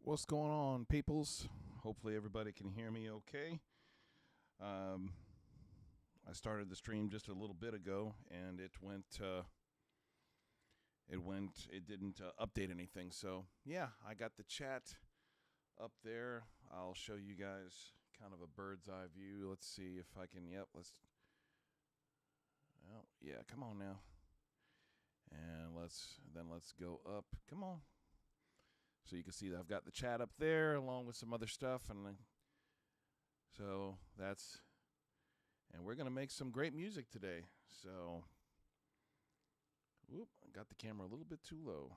What's going on, peoples? Hopefully everybody can hear me okay. Um, I started the stream just a little bit ago, and it didn't update anything. So yeah, I got the chat up there. I'll show you guys kind of a bird's eye view. Let's see if I can. Yep, oh yeah, come on now, and let's go up. Come on. So you can see that I've got the chat up there along with some other stuff, and so and we're gonna make some great music today. So, whoop, I got the camera a little bit too low.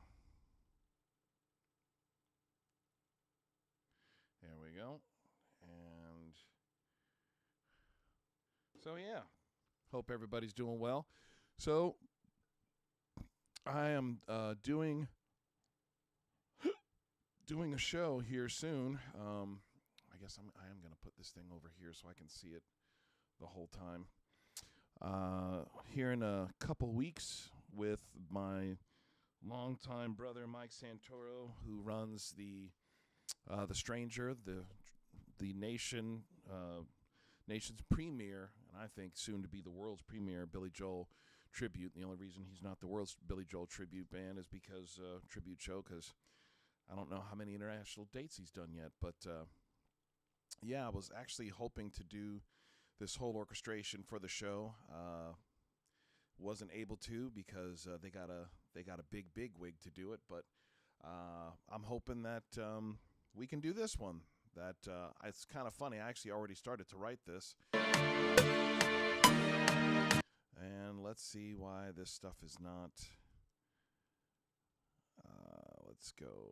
There we go. And so yeah, hope everybody's doing well. So I am doing a show here soon. I guess I am going to put this thing over here so I can see it the whole time. Here in a couple weeks with my longtime brother Mike Santoro, who runs the Stranger, the nation's premier, and I think soon to be the world's premier Billy Joel tribute. And the only reason he's not the world's Billy Joel tribute band is because tribute show, because I don't know how many international dates he's done yet, but yeah, I was actually hoping to do this whole orchestration for the show. Wasn't able to because they got a big wig to do it, but I'm hoping that we can do this one. That it's kind of funny. I actually already started to write this, and let's see why this stuff is not. Let's go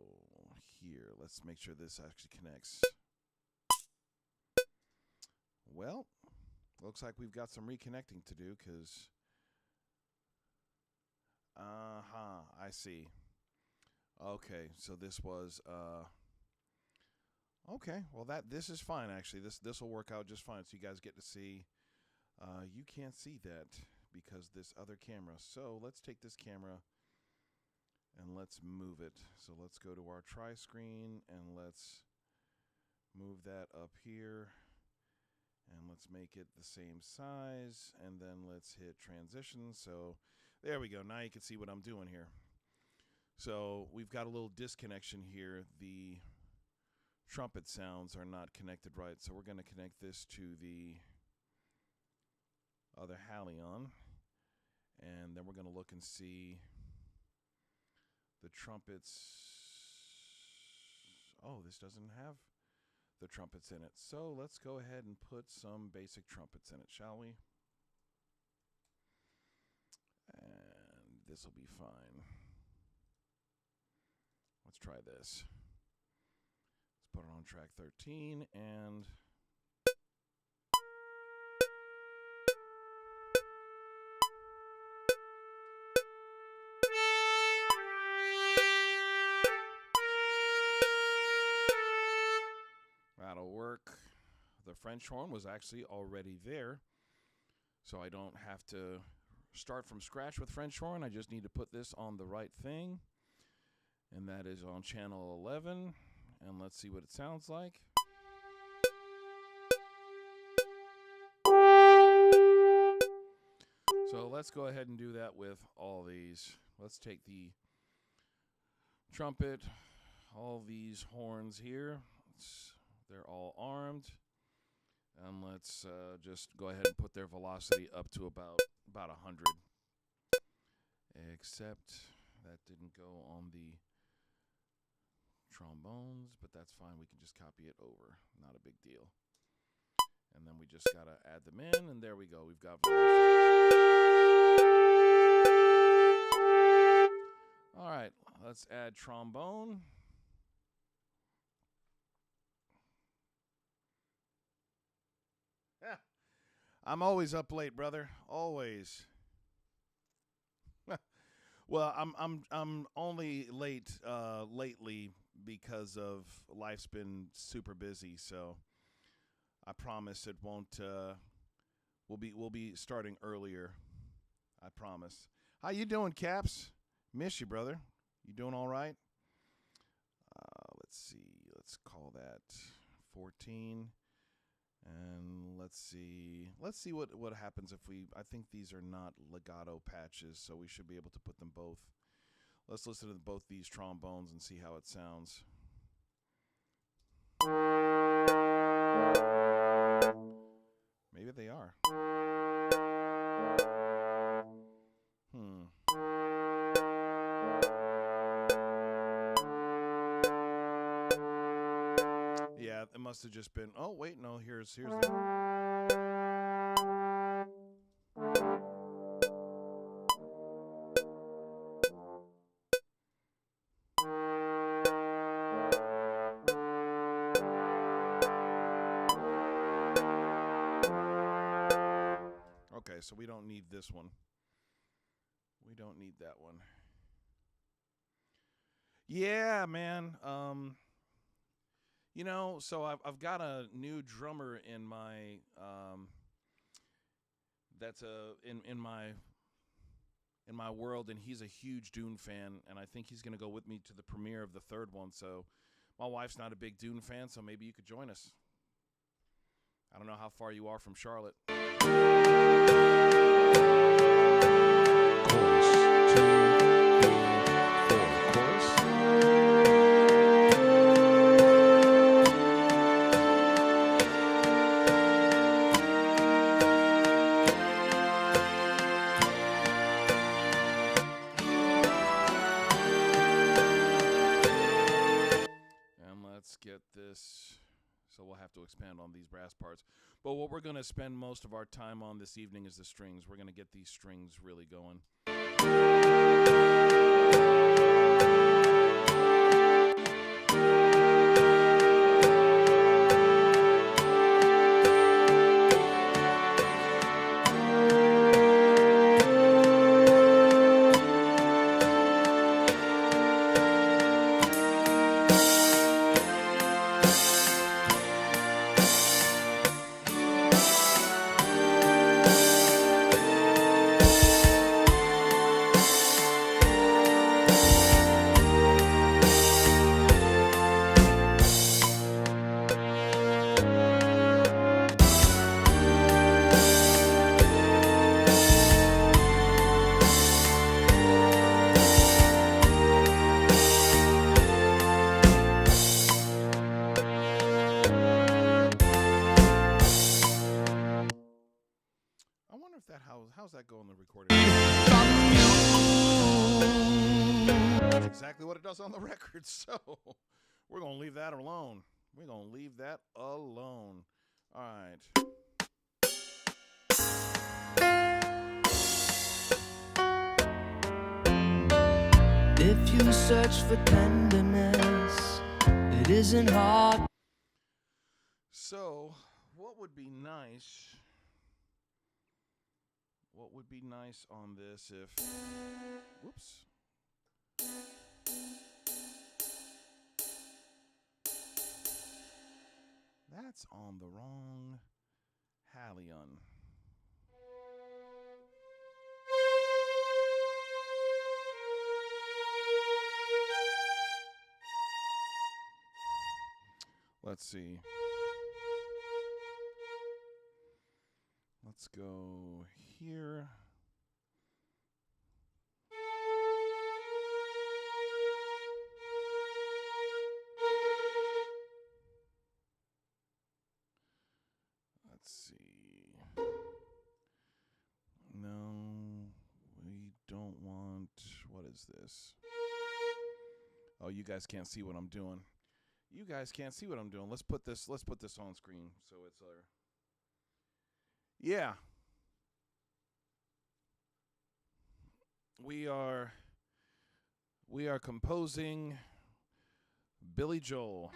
here. Let's make sure this actually connects. Well, looks like we've got some reconnecting to do because... I see. Okay, so this was... Okay, well this is fine actually. This will work out just fine. So you guys get to see... you can't see that because this other camera. So let's take this camera and let's move it. So let's go to our tri-screen and let's move that up here. And let's make it the same size. And then let's hit transition. So there we go. Now you can see what I'm doing here. So we've got a little disconnection here. The trumpet sounds are not connected right. So we're going to connect this to the other Halion. And then we're going to look and see the trumpets. Oh, this doesn't have the trumpets in it. So let's go ahead and put some basic trumpets in it, shall we? And this will be fine. Let's try this. Let's put it on track 13 and... That'll work. The French horn was actually already there, so I don't have to start from scratch with French horn. I just need to put this on the right thing, and that is on channel 11, and let's see what it sounds like. So let's go ahead and do that with all these. Let's take the trumpet, all these horns here. They're all armed, and let's just go ahead and put their velocity up to about 100. Except that didn't go on the trombones, but that's fine. We can just copy it over. Not a big deal. And then we just gotta add them in, and there we go. We've got velocity. All right, let's add trombone. I'm always up late, brother. Always. Well, I'm only late lately because of life's been super busy. So I promise it won't. We'll be starting earlier. I promise. How you doing, Caps? Miss you, brother. You doing all right? Let's see. let's call that 14. And let's see what happens if I think these are not legato patches, so we should be able to put them both. Let's listen to both these trombones and see how it sounds. Maybe they are. Yeah, it must have just been. Oh wait, no. Here's the. Okay, so we don't need this one. We don't need that one. Yeah, man. You know, so I've got a new drummer in my that's in my world, and he's a huge Dune fan, and I think he's going to go with me to the premiere of the third one. So my wife's not a big Dune fan, so maybe you could join us. I don't know how far you are from Charlotte. So we'll have to expand on these brass parts. But what we're going to spend most of our time on this evening is the strings. We're going to get these strings really going. How's that go on the recording? That's exactly what it does on the record, so we're going to leave that alone. We're going to leave that alone. All right. If you search for tenderness, it isn't hard. So, what would be nice? What would be nice on this if... Whoops. That's on the wrong Hallion. Let's see. Let's go here. Let's see. No, we don't want... What is this? Oh, you guys can't see what I'm doing. You guys can't see what I'm doing. Let's put this on screen so it's yeah. We are composing Billy Joel.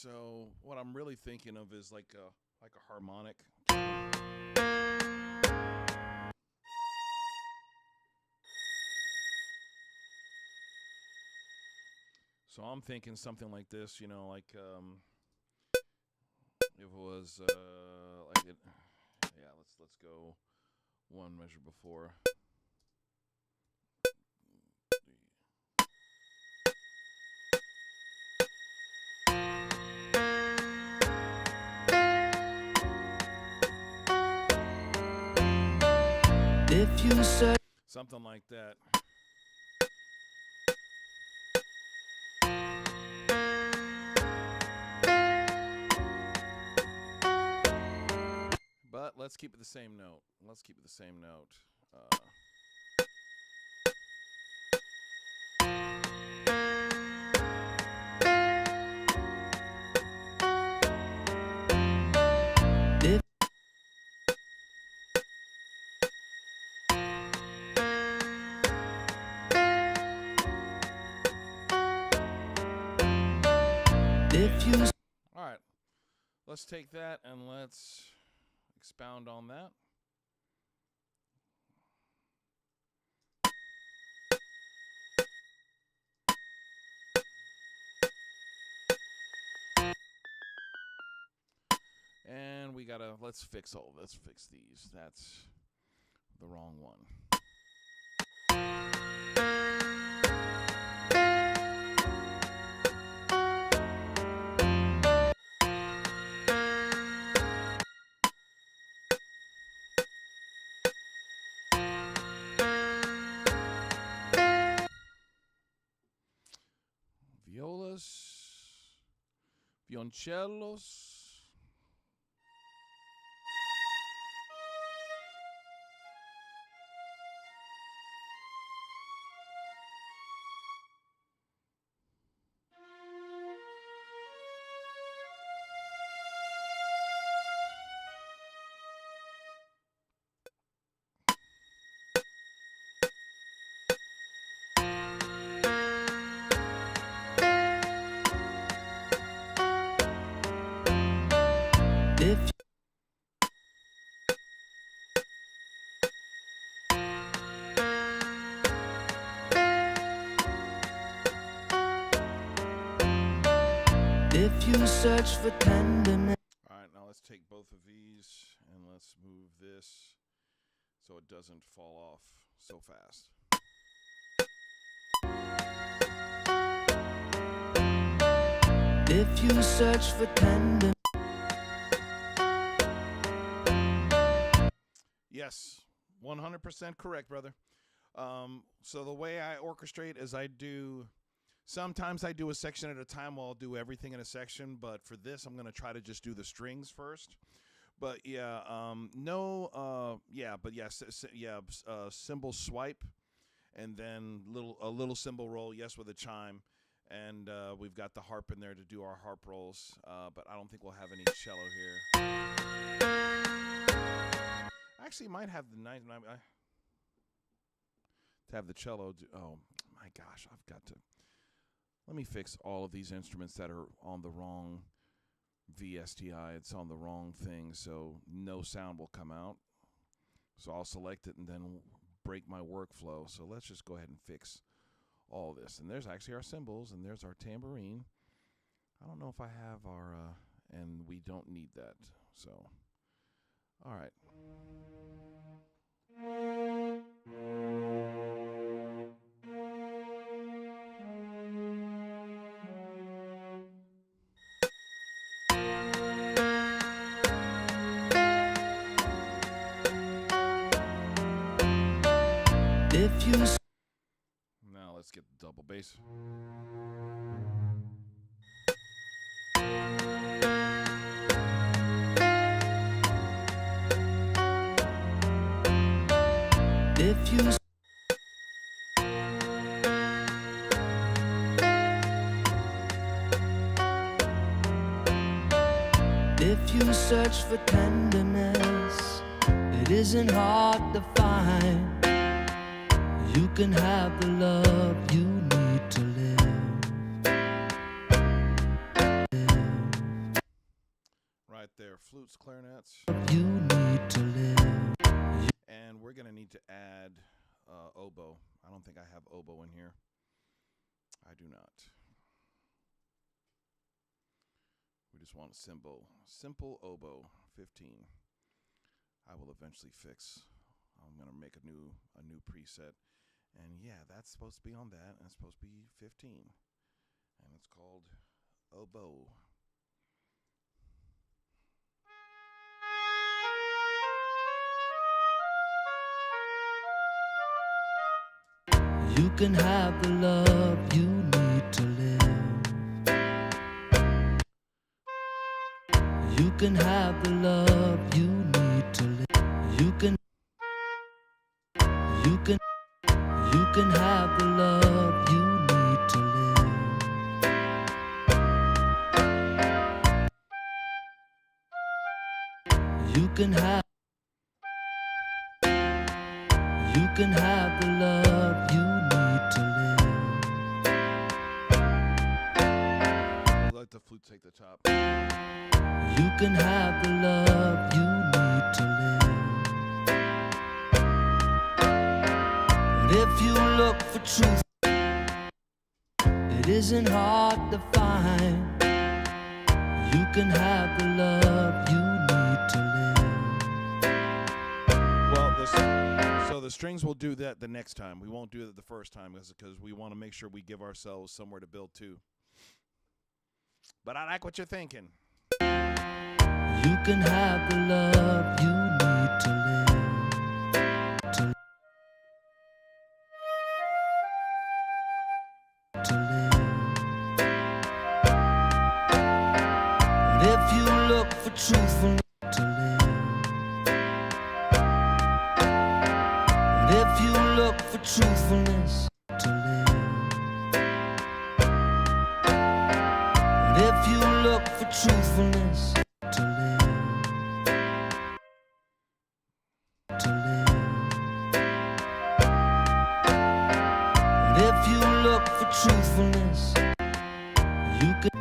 So what I'm really thinking of is like a harmonic. So I'm thinking something like this, you know, like if it was like it, yeah. Let's go one measure before. If you search Something like that. But let's keep it the same note. Let's keep it the same note. if you All right. Let's take that and let's expound on that. And we gotta, let's fix these. That's the wrong one. Violas, violoncellos. if you search for tenderness. All right, now let's take both of these and let's move this so it doesn't fall off so fast. If you search for tenderness. Yes, 100% correct, brother. So the way I orchestrate is sometimes I do a section at a time while I'll do everything in a section, but for this I'm going to try to just do the strings first. But yeah, cymbal swipe, and then a little cymbal roll, yes, with a chime. And we've got the harp in there to do our harp rolls, but I don't think we'll have any cello here. Actually, might have the nice to have the cello. Oh my gosh, I've got to. Let me fix all of these instruments that are on the wrong VSTI. It's on the wrong thing, so no sound will come out. So I'll select it and then break my workflow. So let's just go ahead and fix all this. And there's actually our cymbals, and there's our tambourine. I don't know if I have our, and we don't need that. So, all right. If you Now let's get the double bass. if you if you search for tenderness, it isn't hard to find. You can have the love you need to live. there, flutes, clarinets. You need to live. And we're going to need to add oboe. I don't think I have oboe in here. I do not. We just want a simple oboe, 15. I will eventually fix. I'm going to make a new preset. And yeah, that's supposed to be on that, and it's supposed to be 15. And it's called oboe. You can have the love you need to live. You can have the love you need to live. You can have the love you need to live. You can have the love you need to Let the flute take the top. live. You can have the love you need to live. But if you look for truth, it isn't hard to find. You can have the love you need to live. Well, so the strings will do that the next time. We won't do it the first time because we want to make sure we give ourselves somewhere to build to. But I like what you're thinking. You can have the love you need to live. To live. But if you look for truthfulness to live. But if you look for truthfulness to live. But if you look for truthfulness to live. To live. But if you look for truthfulness, you can.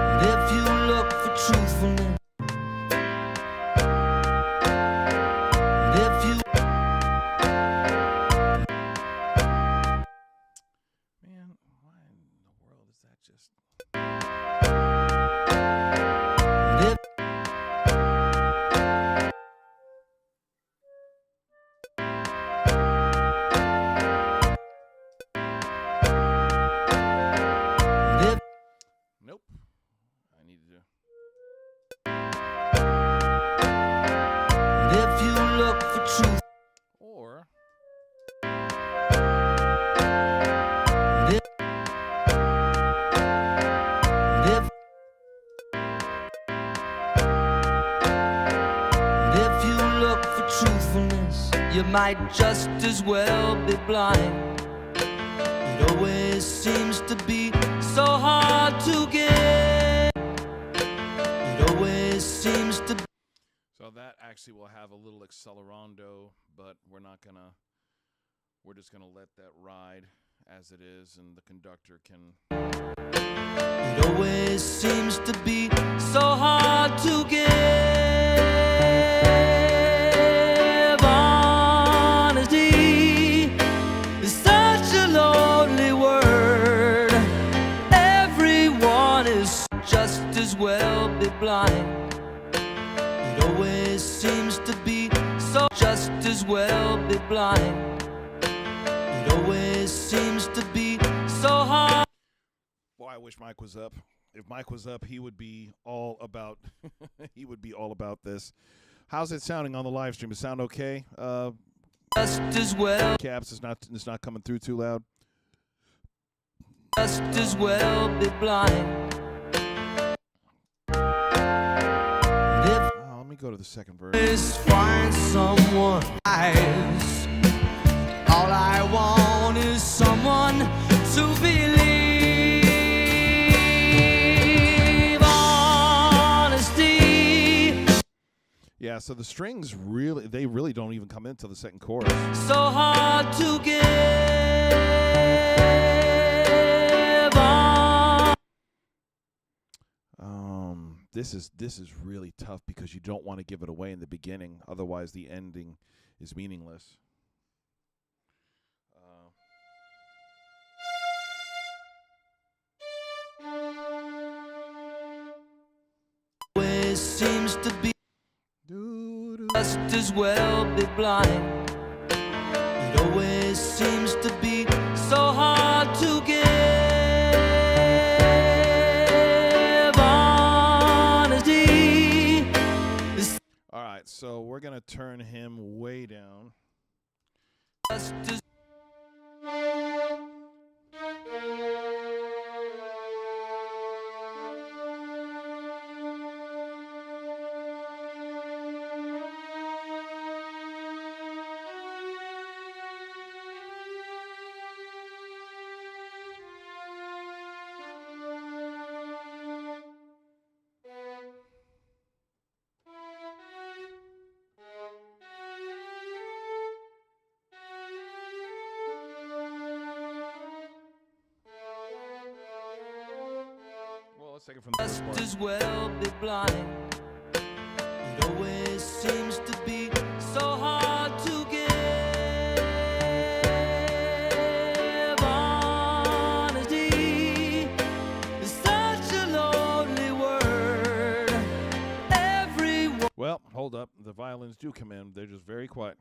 But if you look for truthfulness, but if you. Man, why in the world is that just... But if Nope. I needed to... But if you look for truth, Or... but if, but if you look for truthfulness, you might just as well be blind. It always seems to be so hard to get. It always seems to be. So that actually will have a little accelerando, but we're just gonna let that ride as it is, and the conductor can... It always seems to be so hard to give. Honesty is such a lonely word. Everyone is just as well be blind. It always seems to be so just as well be blind. It always seems to be so hard. Boy, I wish Mike was up. If Mike was up, he would be all about he would be all about this. How's it sounding on the live stream? Does it sound okay? Just as well. Caps, it's not coming through too loud. Just as well be blind. If Let me go to the second verse. is find someone eyes. All I want is someone to believe. Honesty. Yeah, so the strings they really don't even come into the second chorus. So hard to give on. This is really tough because you don't want to give it away in the beginning, otherwise the ending is meaningless. Always seems to be just as well be blind. It always seems to be so hard to give honesty. All right, so we're gonna turn him way down. Just as Let's take it from the first part. as well be blind. It always seems to be so hard to give honesty. It's such a lonely word. Everyone. Well, hold up. The violins do come in. They're just very quiet.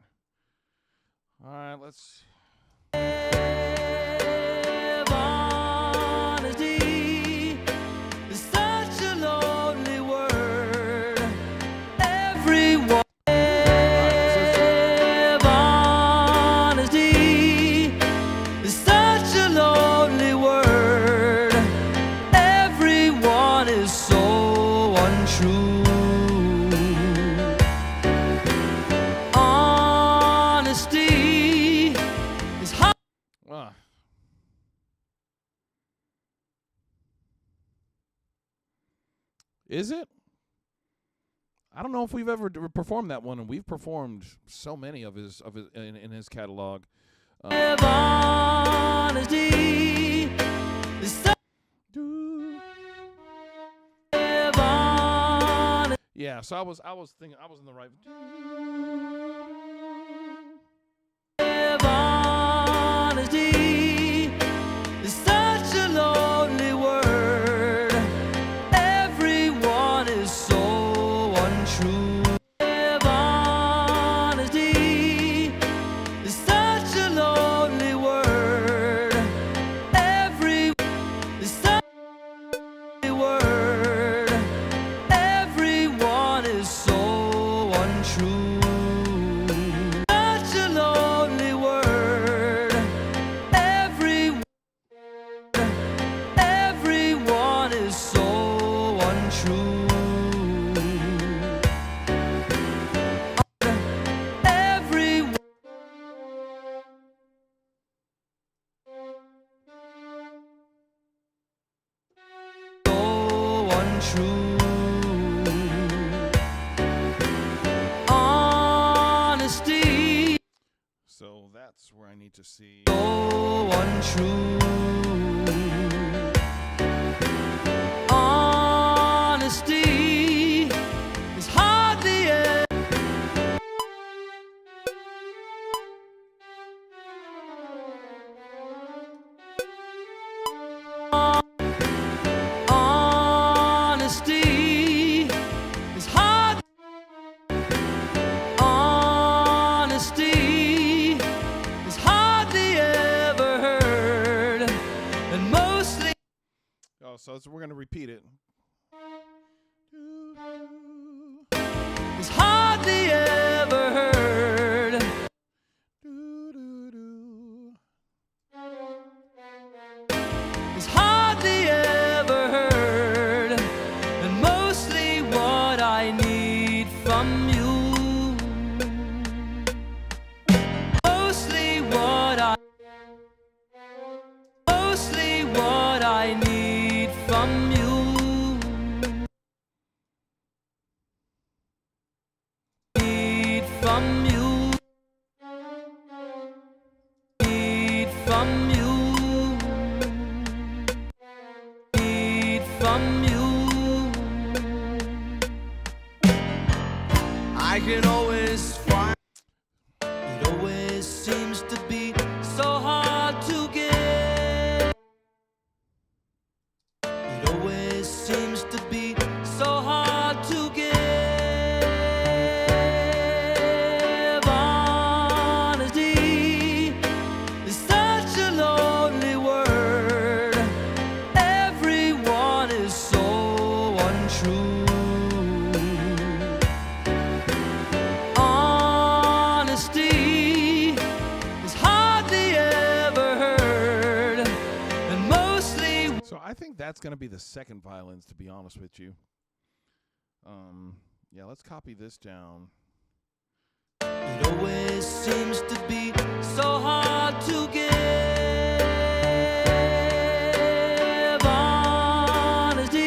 All right, let's. Honesty is such a lonely word. Everyone. Honesty is such a lonely word. Everyone is so untrue. Honesty is hard. Is it? I don't know if we've ever performed that one, and we've performed so many of his in his catalog. Honesty is so. Yeah, so I was thinking I was in the right. Honesty is such a lonely word. Everyone is so untrue. Honesty is such a lonely word. Everyone is such a word. Everyone is so untrue. Such a lonely word. Everyone is so untrue. Everyone. So untrue. Honesty. So that's where I need to see. So untrue. Honesty is hardly ever. Honesty is hard. Honesty is hardly ever heard, and mostly. Oh, so we're gonna repeat it. Is hardly ever heard. Is hardly ever heard, and mostly what I need from you. Mostly what I need from you. from you, need from you. I can always find. It always seems to be so hard to get. It always seems to be so hard to give. Honesty is such a lonely word. Everyone is so untrue. Honesty is hardly ever heard, and mostly. So I think that's going to be the second violins, to be honest with you. Yeah, let's copy this down. It always seems to be so hard to give. Honesty.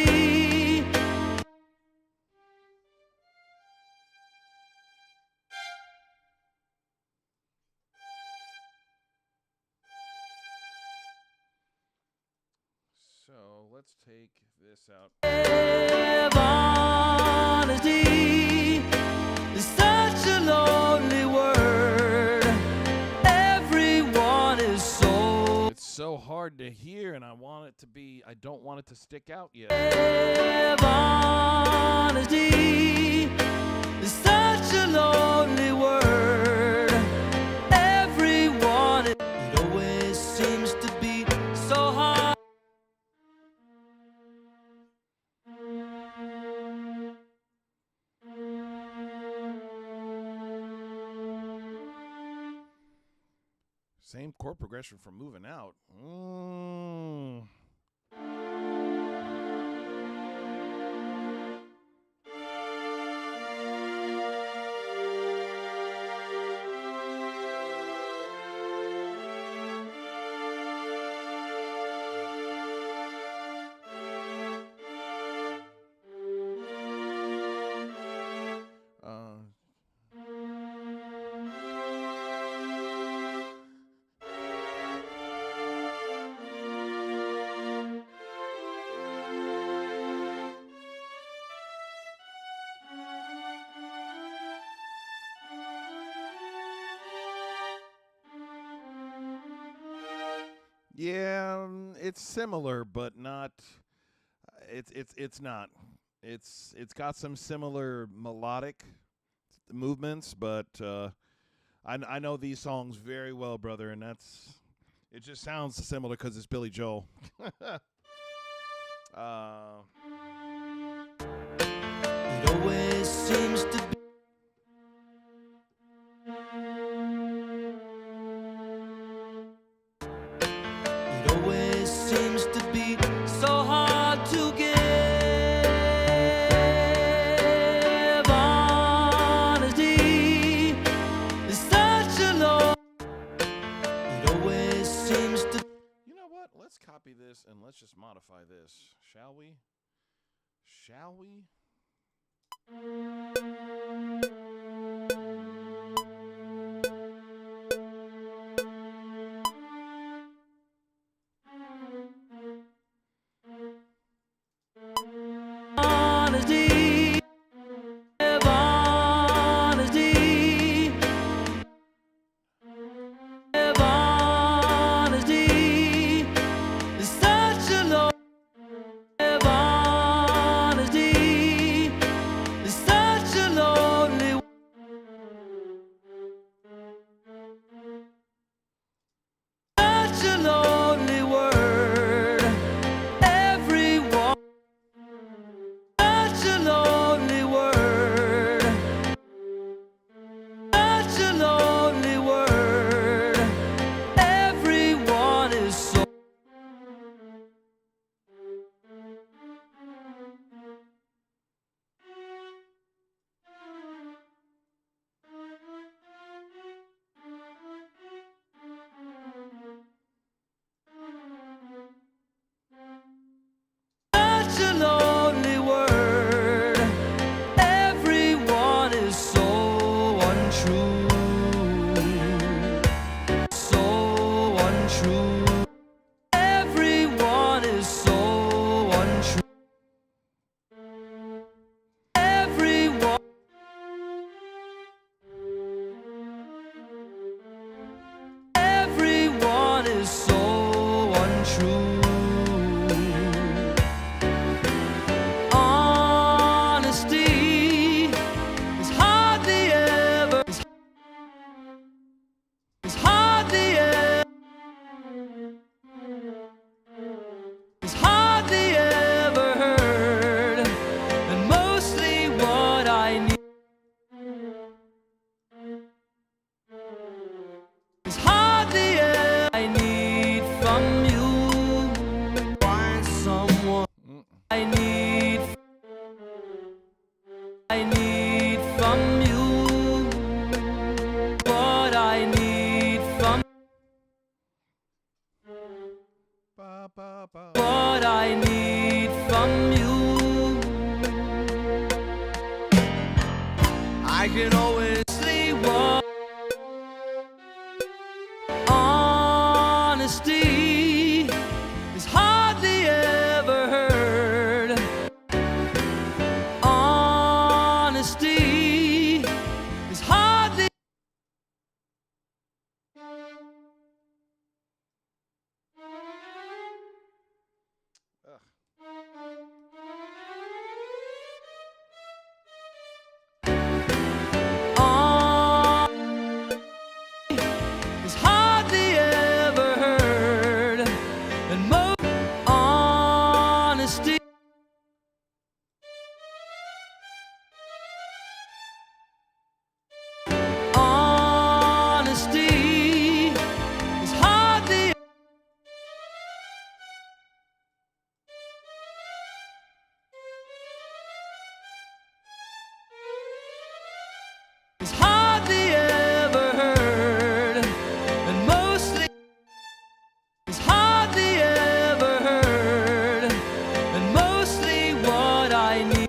So let's take this out. Honesty is such a lonely word. Everyone is so. It's so hard to hear, and I don't want it to stick out yet. Honesty is such a lonely word. Everyone. It always seems to be so hard. Same chord progression from Moving Out. Yeah, it's similar, but not. It's not. It's got some similar melodic movements, but I know these songs very well, brother, and it just sounds similar because it's Billy Joel. It always seems to be. It always seems to be so hard to give. Honesty is such a low. It always seems to. You know what? Let's copy this and let's just modify this, shall we? Shall we? Honesty, honesty, honesty is such a low. Honesty is such a lonely. I need from Ba, ba, ba. what I need from you. I can always see what honesty is hardly ever heard. Honesty is hardly. Ugh. Is hardly ever heard, and most honesty. Honesty is hardly. Is hardly ever heard, and mostly is hardly ever heard, and mostly what I need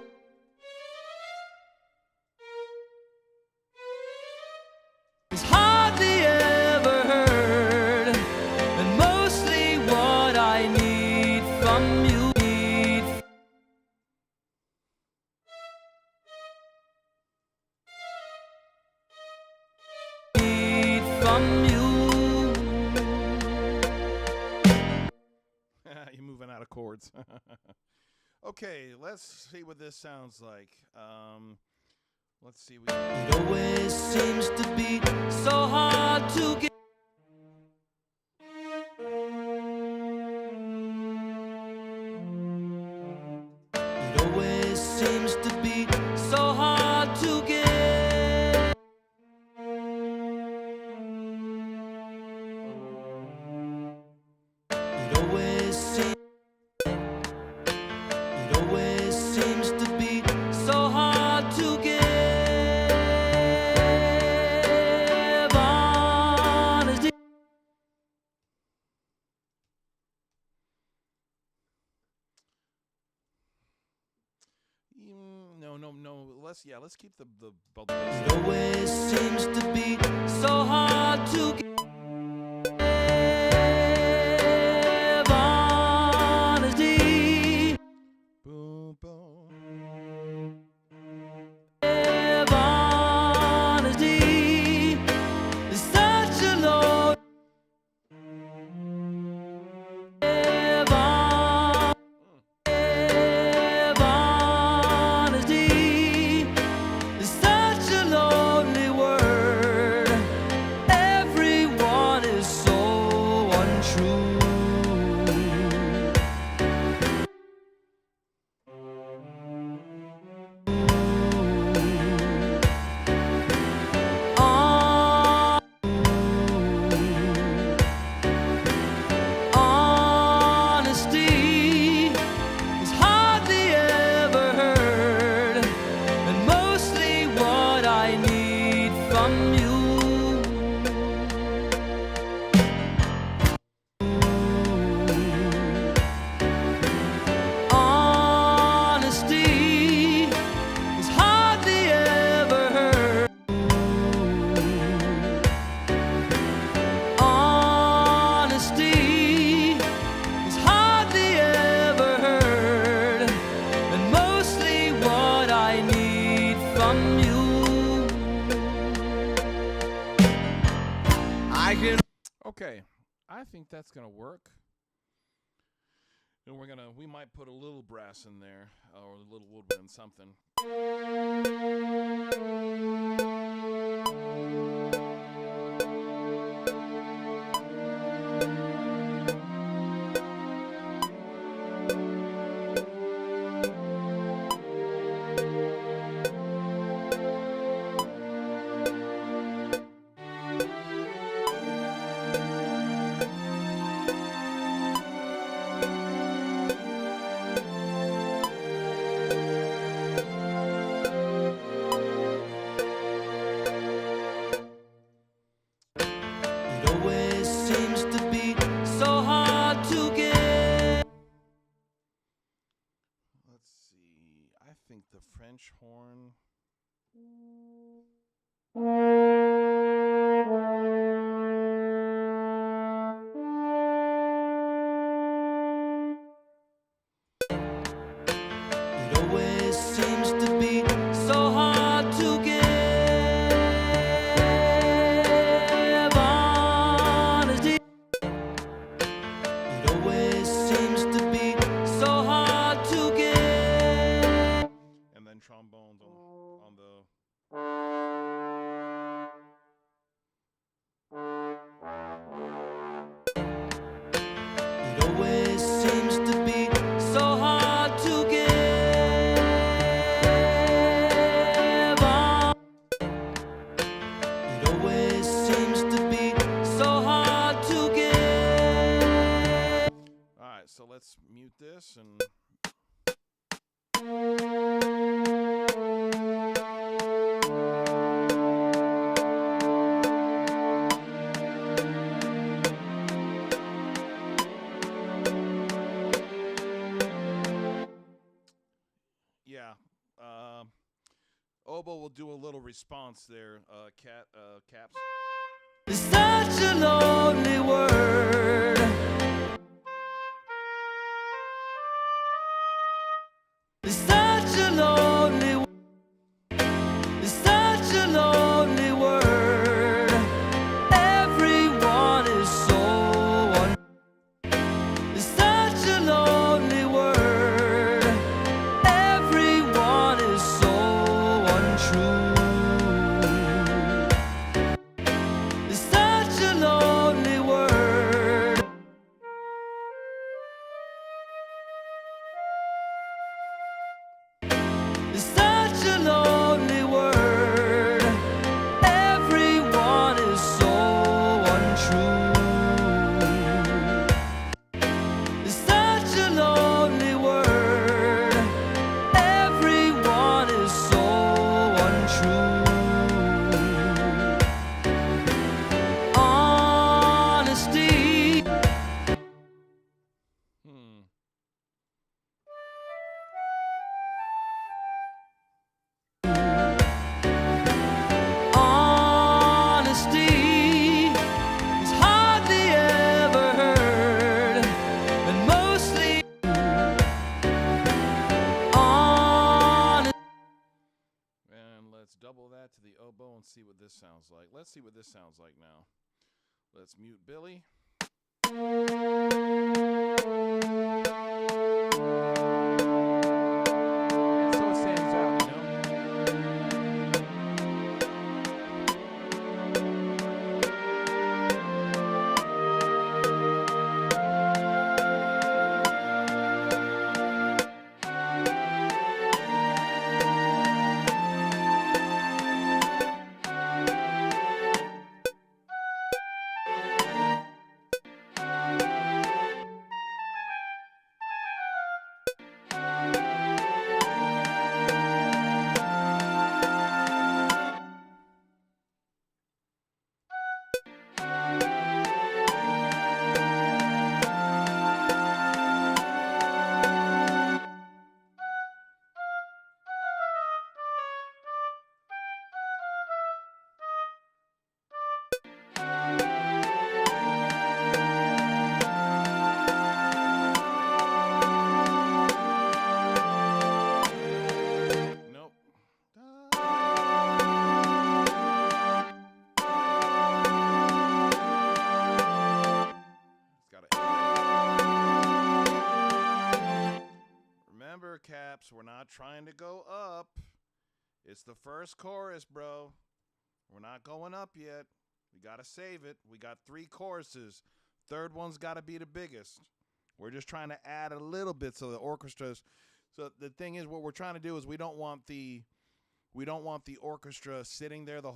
is hardly ever heard, and mostly what I need from you. Need from you. You're moving out of chords. Okay, let's see what this sounds like. Let's see. It always seems to be so hard to get. It always seems to be so hard to get. It always seems. It always seems to be so hard to give honesty. No. Let's keep the bubble It bass. always seems to be so hard to give honesty. Boom, boom. Honesty is such a load. Honesty is such a lonely word. Everyone is so untrue. Honesty is hardly ever heard, and mostly what I need from you. Honesty is hardly ever heard. Honesty is hardly ever heard, and mostly what I need from you. I can. Okay, I think that's gonna work. And we might put a little brass in there or a little woodwind, something. think the French horn. It always seems to be so hard to give honesty. It always seems to be so hard to give. And then trombones on the. It always seems to be so hard to give. It always seems to be so hard to give. All right, so let's mute this and. Yeah, oboe will do a little response there. Caps. It's such a lonely word. It's such a lonely word. It's such a lonely word. Everyone is so it's such a lonely word. Everyone is so untrue. It's such a lonely word. It's such a lonely word. Everyone is so untrue. It's such a lonely word. Everyone is so untrue. Honesty. Honesty is hardly ever heard, and mostly honest. And let's double that to the oboe and see what this sounds like. Let's see what this sounds like now. Let's mute Billy. So it stands out, you know? Nope. It's got Remember, Caps, we're not trying to go up. It's the first chorus, bro. We're not going up yet. We got to save it. We got 3 choruses. Third one's got to be the biggest. We're just trying to add a little bit so the orchestra's. So the thing is, what we're trying to do is we don't want the orchestra sitting there the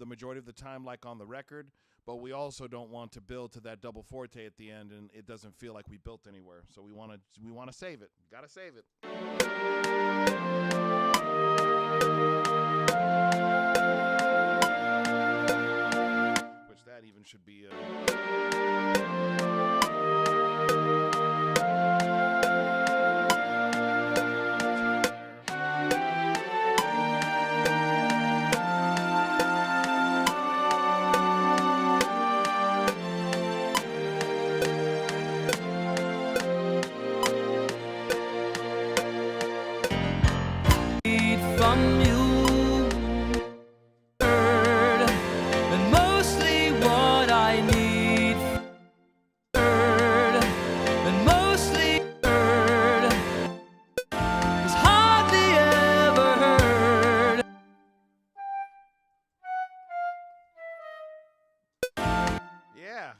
majority of the time like on the record, but we also don't want to build to that double forte at the end and it doesn't feel like we built anywhere. So we want to save it. Got to save it. Which that even should be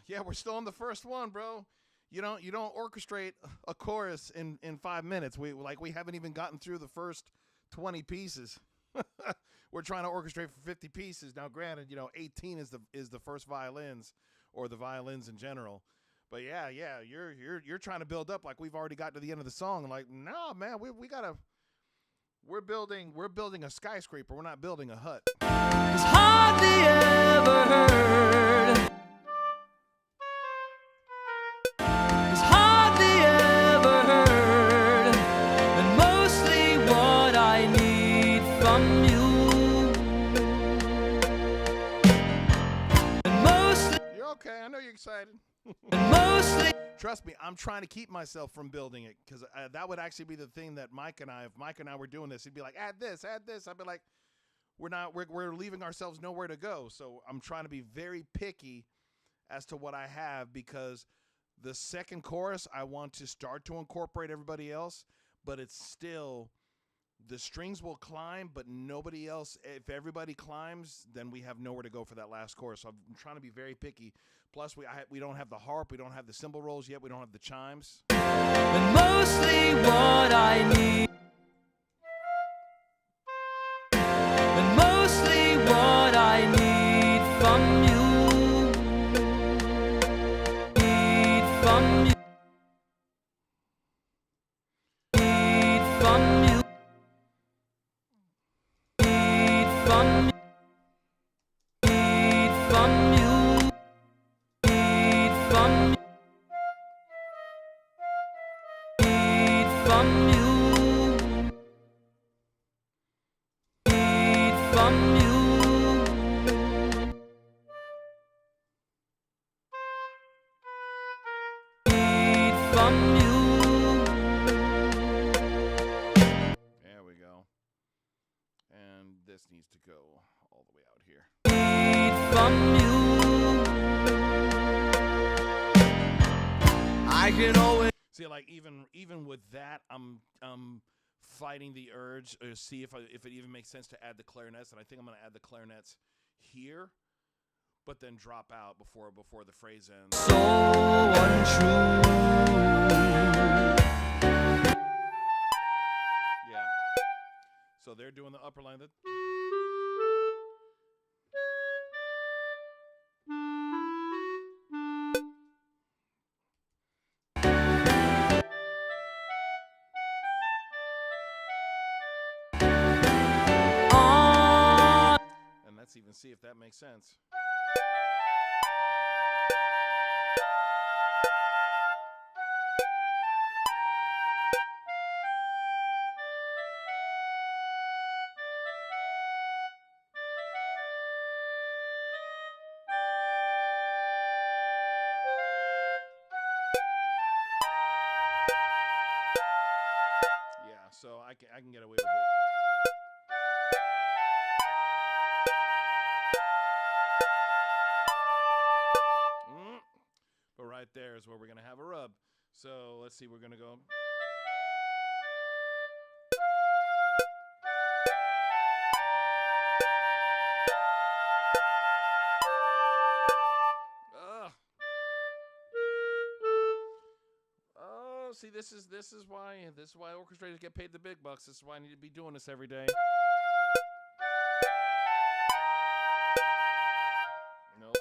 Yeah, we're still on the first one, bro. You don't orchestrate a chorus in 5 minutes. We haven't even gotten through the first 20 pieces. We're trying to orchestrate for 50 pieces. Now, granted, 18 is the first violins or the violins in general. But yeah, you're trying to build up like we've already got to the end of the song. Like, no, man, we're building a skyscraper. We're not building a hut. It's hardly ever heard. It's hardly ever heard. And mostly what I need from you. And mostly. You're okay. I know you're excited. And mostly. Trust me, I'm trying to keep myself from building it because that would actually be the thing that if Mike and I were doing this, he'd be like, add this. I'd be like, we're leaving ourselves nowhere to go. So I'm trying to be very picky as to what I have because the second chorus, I want to start to incorporate everybody else, but it's still, the strings will climb, but nobody else. If everybody climbs, then we have nowhere to go for that last chorus. So I'm trying to be very picky. Plus, we don't have the harp, we don't have the cymbal rolls yet, we don't have the chimes. And mostly what I need. And mostly what I need from you. Need from you. Need from you. Need from you. Need from you. Need from you. Need from you. Need from you. Need from you. There we go. And this needs to go all the way out here. Need from you. I can always. See, like even with that, I'm fighting the urge to see if it even makes sense to add the clarinets, and I think I'm going to add the clarinets here, but then drop out before the phrase ends. So untrue. Yeah. So they're doing the upper line. And let's even see if that makes sense. Yeah, so I can get away with it. But right there is where we're going to have a rub. So let's see, we're going to go. Oh, see, this is why orchestrators get paid the big bucks. This is why I need to be doing this every day. Nope.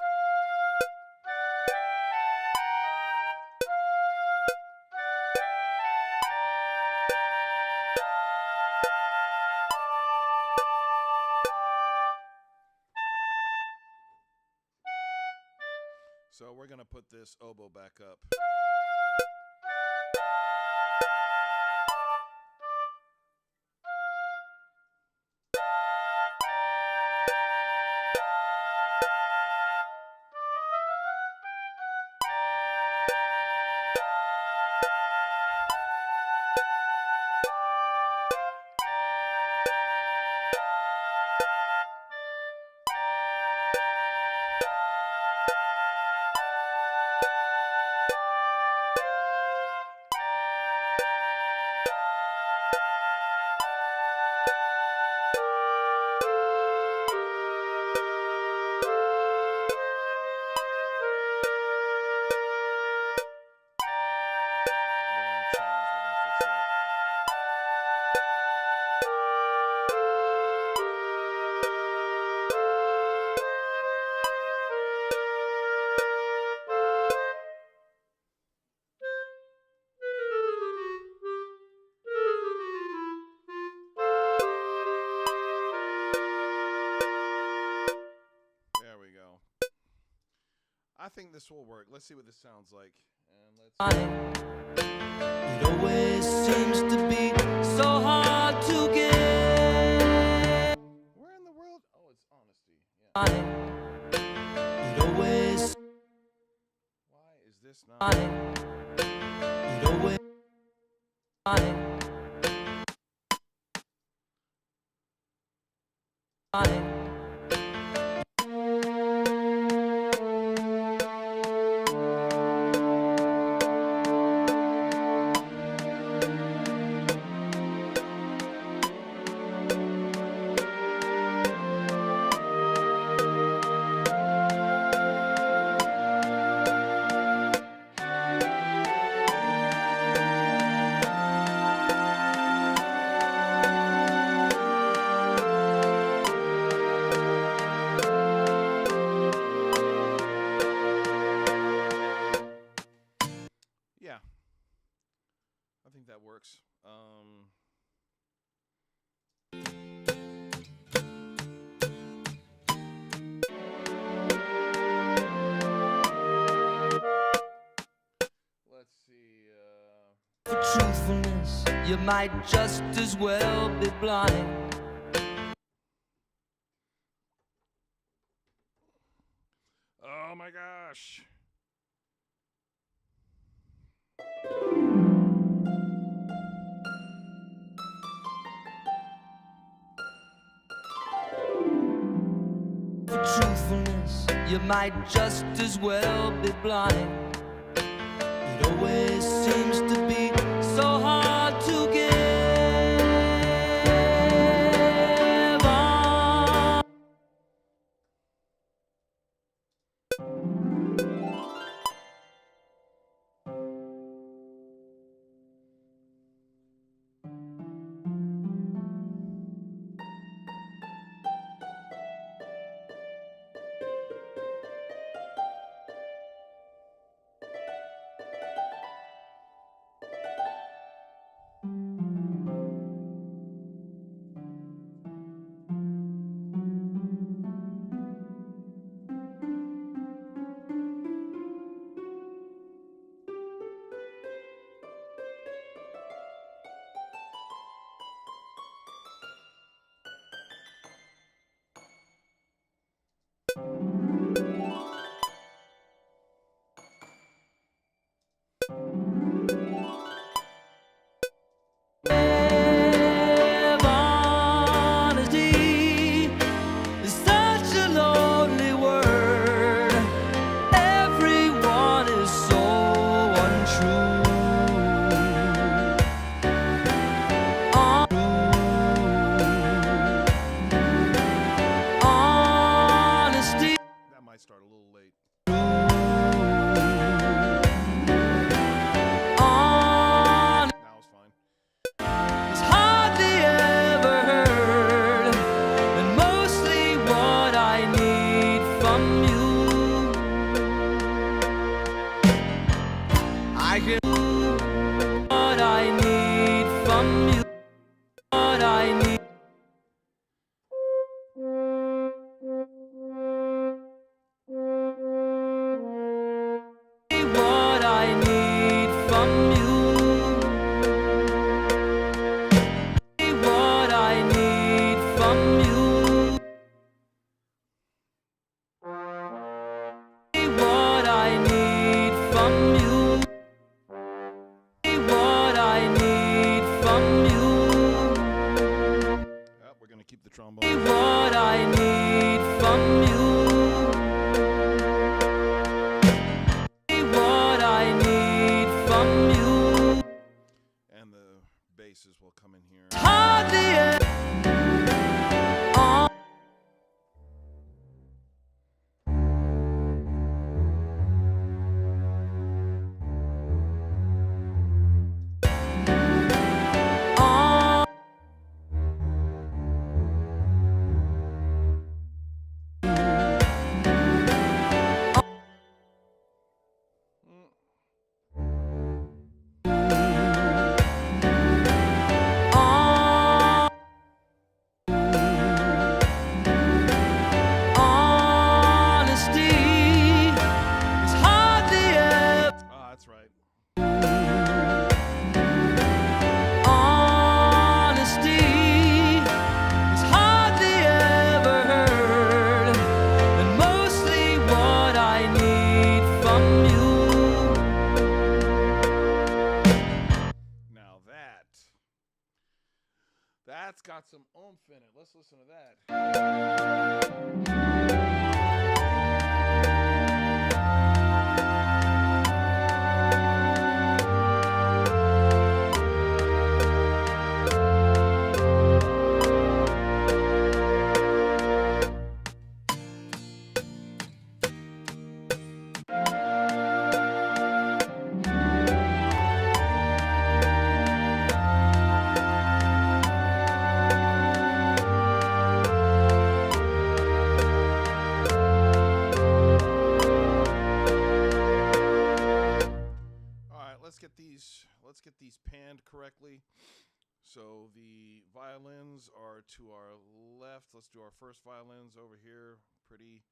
So we're going to put this oboe back up. I think this will work. Let's see what this sounds like. And let's. It always seems to be so hard to get. Where in the world? Oh, it's honesty. Yeah. It always. Why is this not? It always. Yeah. I think that works. Let's see. For truthfulness, you might just as well be blind. Oh my gosh. For truthfulness, you might just as well be blind. It always seems to be so hard to give on. Honesty is such a lonely word. Everyone is so untrue. Honesty. That might start a little late. Now it's fine. It's hardly ever heard, and mostly what I need from you. I can do what I need from you. What I need. What I need from you. What I need from you. What I need from you. What I need from you. Yep, we're gonna keep the trombone. What I need from you. What I need from you. That's got some oomph in it. Let's listen to that. Let's get these panned correctly. So the violins are to our left. Let's do our first violins over here, pretty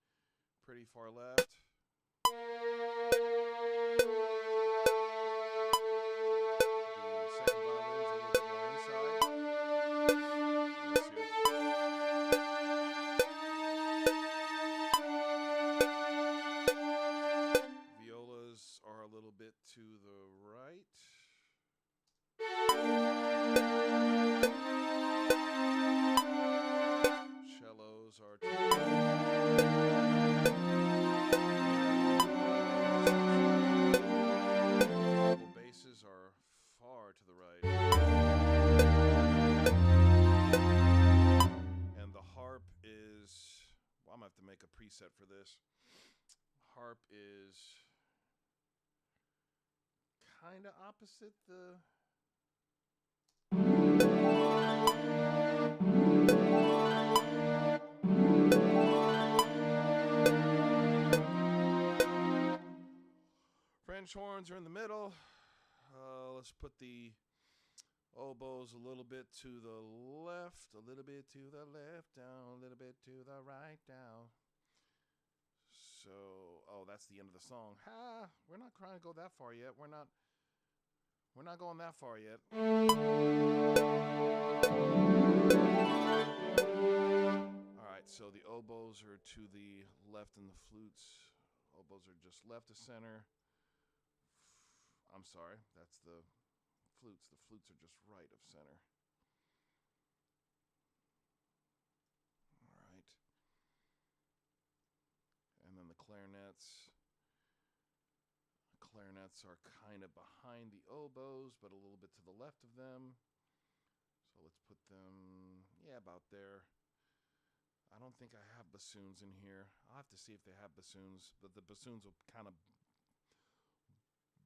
far left. The second violin's a little bit more inside. Let's hear it. Violas are a little bit to the right. Cellos are to the double basses are far to the right. And the harp is, well, I'm going to have to make a preset for this. Harp is kind of opposite the French horns are in the middle. Let's put the oboes a little bit to the left, a little bit to the left, down, a little bit to the right, down. So, oh, that's the end of the song. We're not trying to go that far yet. We're not going that far yet. All right, so the oboes are to the left and the flutes. Oboes are just left of center. I'm sorry, that's the flutes. The flutes are just right of center. All right. And then the clarinets. Clarinets are kind of behind the oboes, but a little bit to the left of them. So let's put them, yeah, about there. I don't think I have bassoons in here. I'll have to see if they have bassoons, but the bassoons will kind of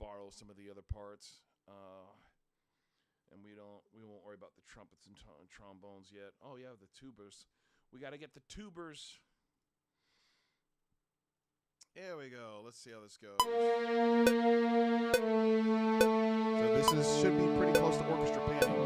borrow some of the other parts. And we won't worry about the trumpets and trombones yet. Oh yeah, the tubas. We got to get the tubers. Here we go. Let's see how this goes. So this should be pretty close to orchestra panning.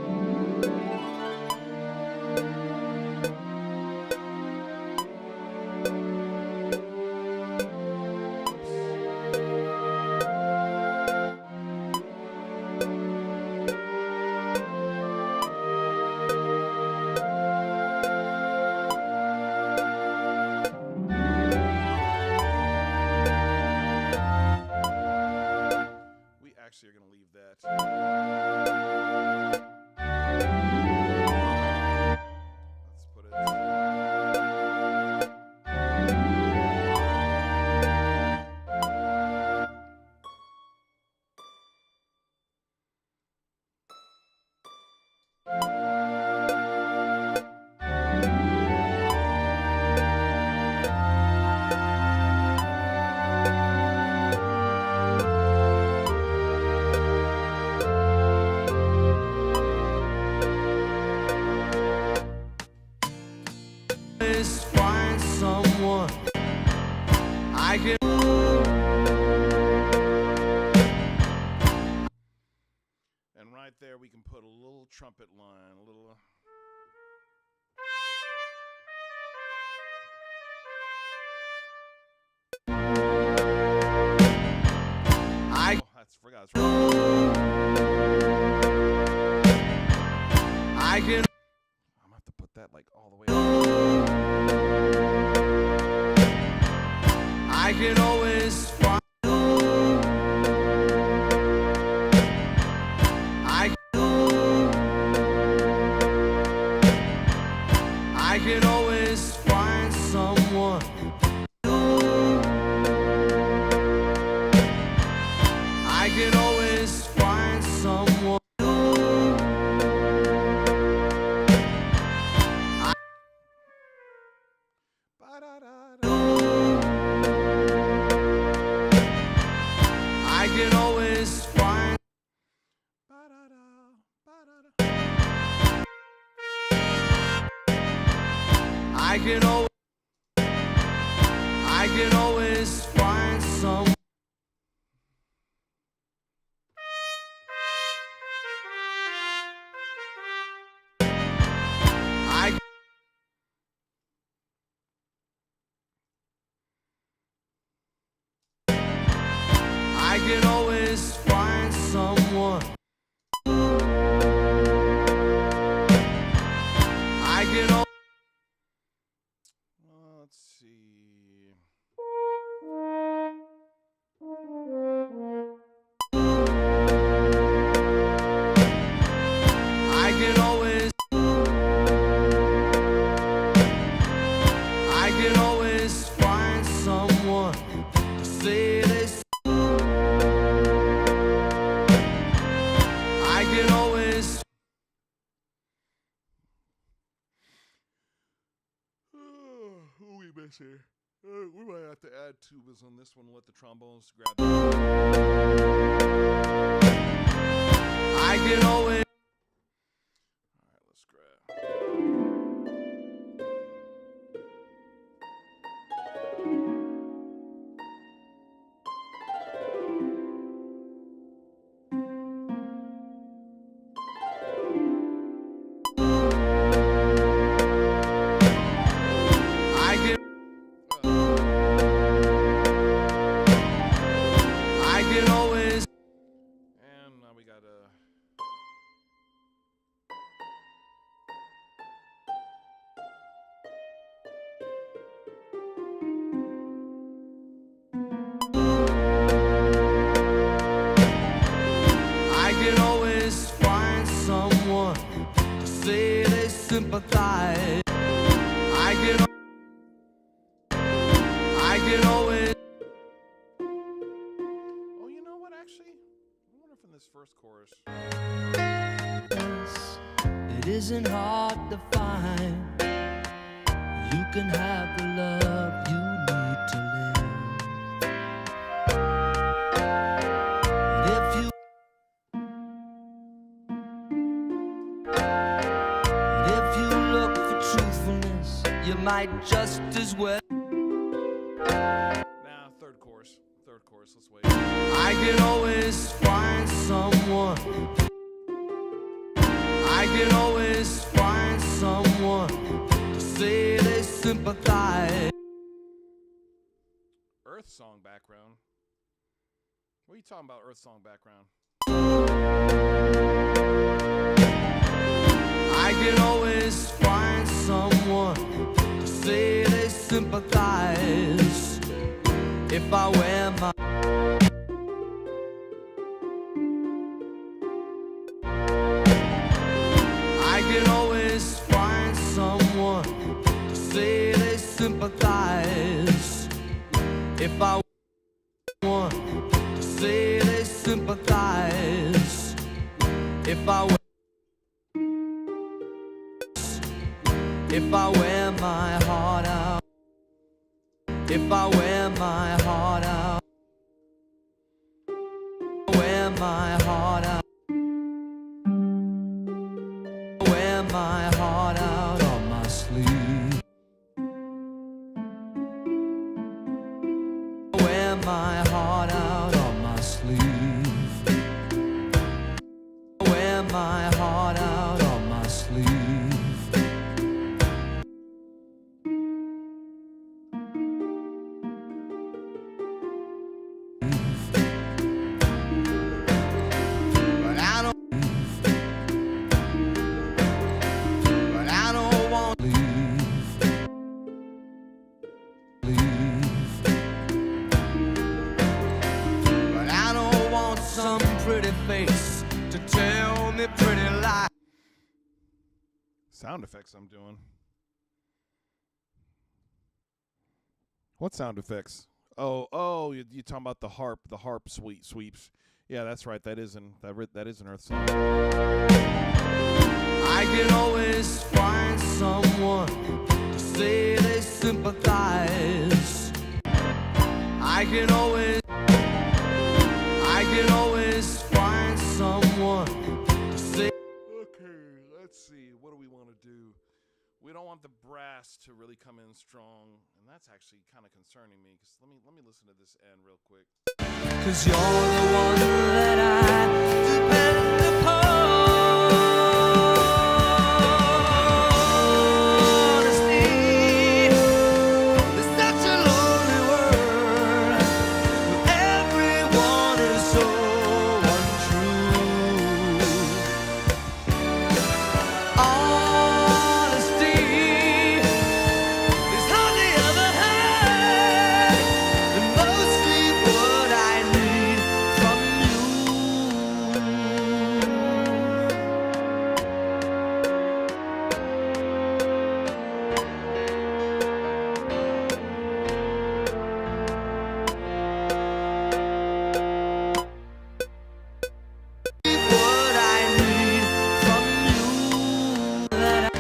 Actually, are going to leave that. Let's put it. Find someone I can. And right there, we can put a little trumpet line, a little. I forgot. I can. I'm gonna have to put that like all the way up. I can always find. can always find some. I can always find someone. I can always. Let's see. I can always. I can always find someone to say this. I can always. Who we miss here? We might have to add tubas on this one. Let the trombones grab it. I can always. All right, let's grab. I can always. And now we got a. I can always find someone to say they sympathize. I can always. Oh, you know what? Actually, I wonder if in this first chorus. It isn't hard to find. You can have the love you need to live. And if you look for truthfulness, you might just as well. Now, third chorus. Third chorus. Let's wait. I can always find someone. I can always find someone to say they sympathize. Earth song background. What are you talking about, Earth song background? I can always find someone to say they sympathize. If I wear my. I can always find someone to say they sympathize. If I want to say they sympathize. If I wear my heart out. If I wear my heart out. Wear my heart out. Wear my heart out on my sleeve. Wear my heart out on my sleeve. Wear my heart out on my sleeve. Face to tell me pretty lies. Sound effects I'm doing. What sound effects? Oh, you're talking about the harp sweeps. Yeah, that's right. That is an Earth song. I can always find someone to say they sympathize. I can always find someone to say. Okay, let's see. What do we want to do? We don't want the brass to really come in strong, and that's actually kind of concerning me. Because let me listen to this end real quick. 'Cause you're the one that I depend upon.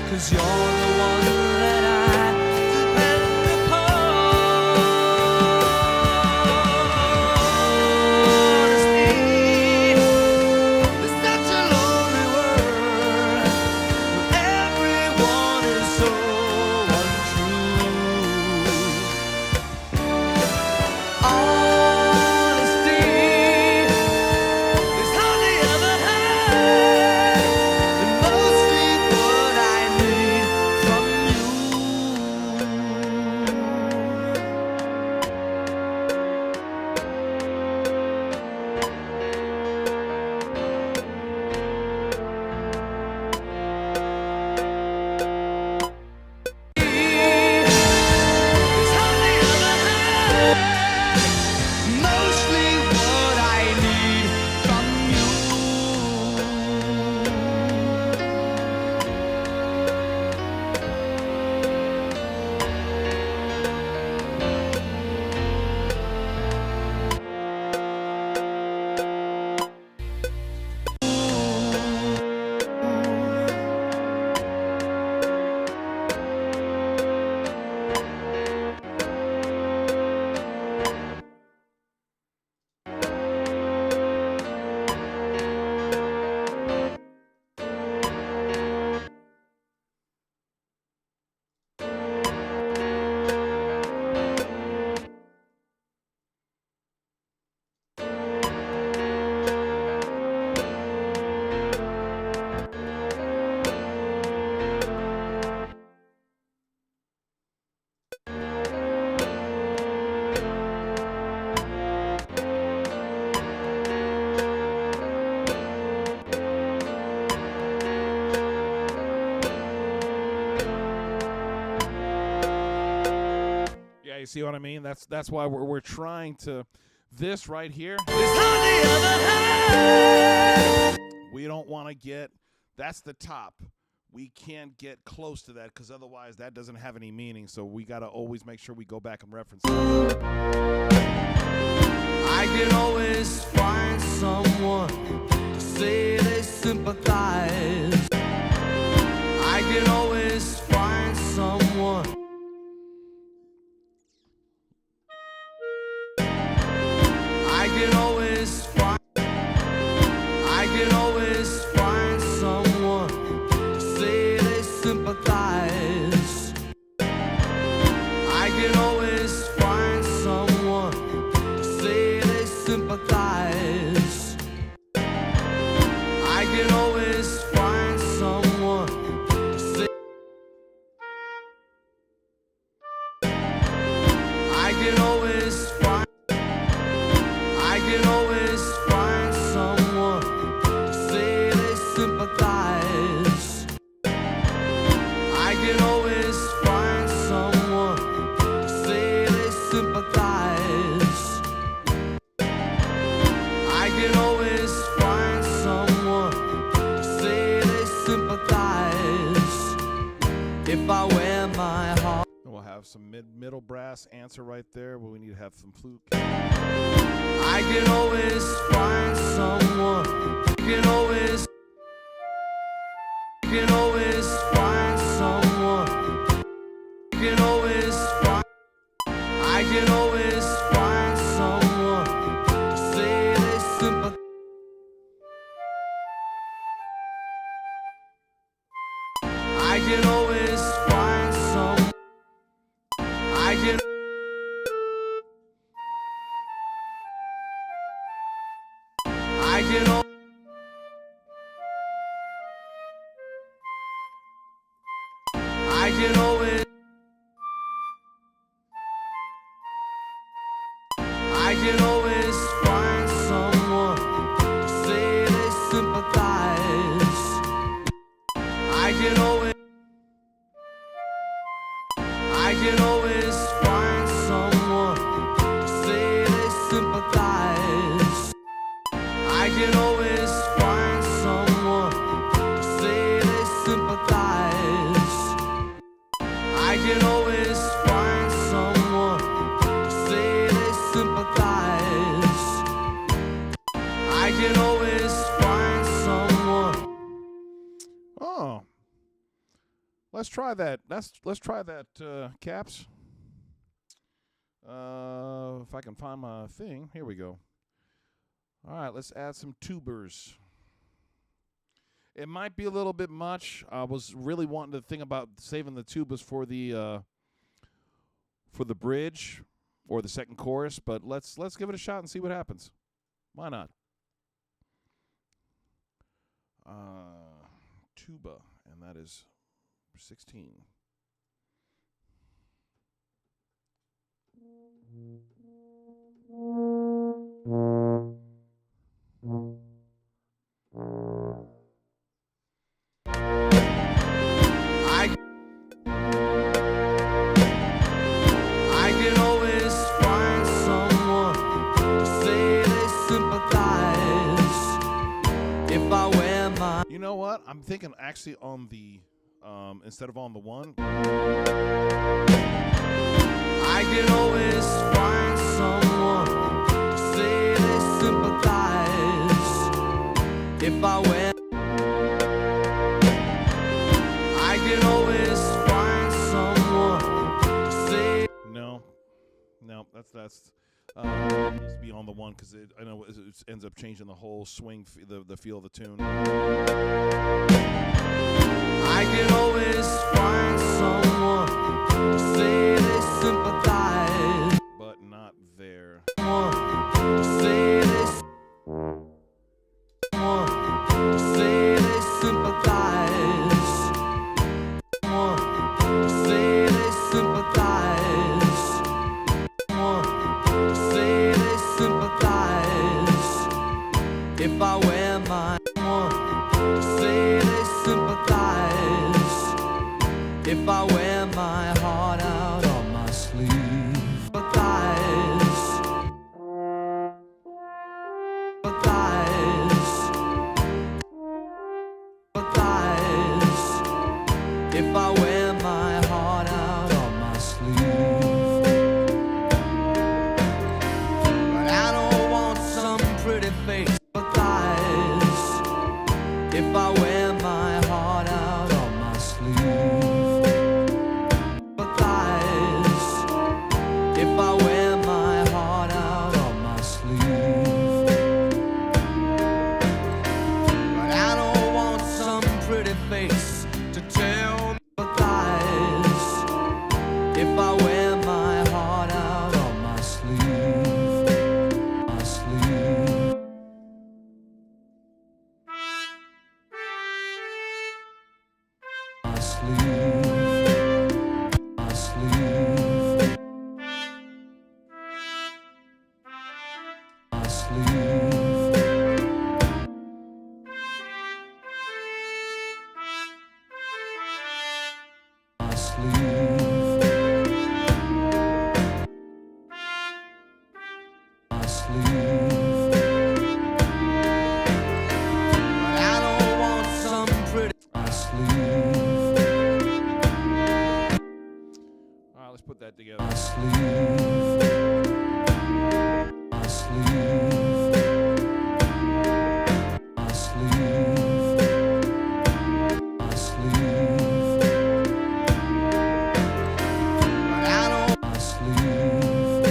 Cause you're the one that I depend upon. Honesty is such a lonely world where everyone is so untrue. Honesty is hardly ever had, and mostly what I You see what I mean? That's why we're trying to. This right here, we don't want to get. That's the top. We can't get close to that because otherwise that doesn't have any meaning. So we got to always make sure we go back and reference it. I can always find someone to say they sympathize. I can always find someone. I can always find someone to say they sympathize. I can always find someone to say they sympathize. I can always find someone to say. I can always find. I can always find someone to say they sympathize. I can always find someone to say they sympathize. I can always find someone to say they sympathize. If I wear my heart. We'll have some middle brass answer right there, but we need to have some flute. I can always find someone. I can always find someone. I can always find. I can always find someone to say they sympathize. I can always find. I can always find someone to say they sympathize. I can always find someone to say they sympathize. I can always find someone to say they sympathize. I can always find someone to say they sympathize. I can always find someone. Oh, let's try that. Let's try that, Caps. If I can find my thing, here we go. All right, let's add some tubers. It might be a little bit much. I was really wanting to think about saving the tubas for the bridge or the second chorus, but let's give it a shot and see what happens. Why not? Tuba, and that is 16. I can always find someone to say they sympathize. If I wear my, You know what? I'm thinking actually on the instead of on the one. I can always find someone to say they sympathize. If I wear, I can always find someone to say. No, that's needs to be on the one because I know it ends up changing the whole swing, the feel of the tune. I can always find someone to say they sympathize. But not there. To say they sympathize. To say they sympathize. To say they sympathize. If I wear my, to say they sympathize. If I wear my heart out on my sleeve. Sympathize. If I wear my heart out on my sleeve. But I don't want some pretty face. Sympathize. If I wear my heart out on my sleeve. Sympathize. If I wear my heart out on my sleeve. But I don't want some pretty face to tell me. Sympathize. If I wear my heart out on my sleeve. My sleeve. My sleeve. My sleeve. My sleeve. My sleeve. My sleeve. But I don't want some pretty. My sleeve. All right, let's put that together. My sleeve. My sleeve. My sleeve. My sleeve. But I don't. My sleeve.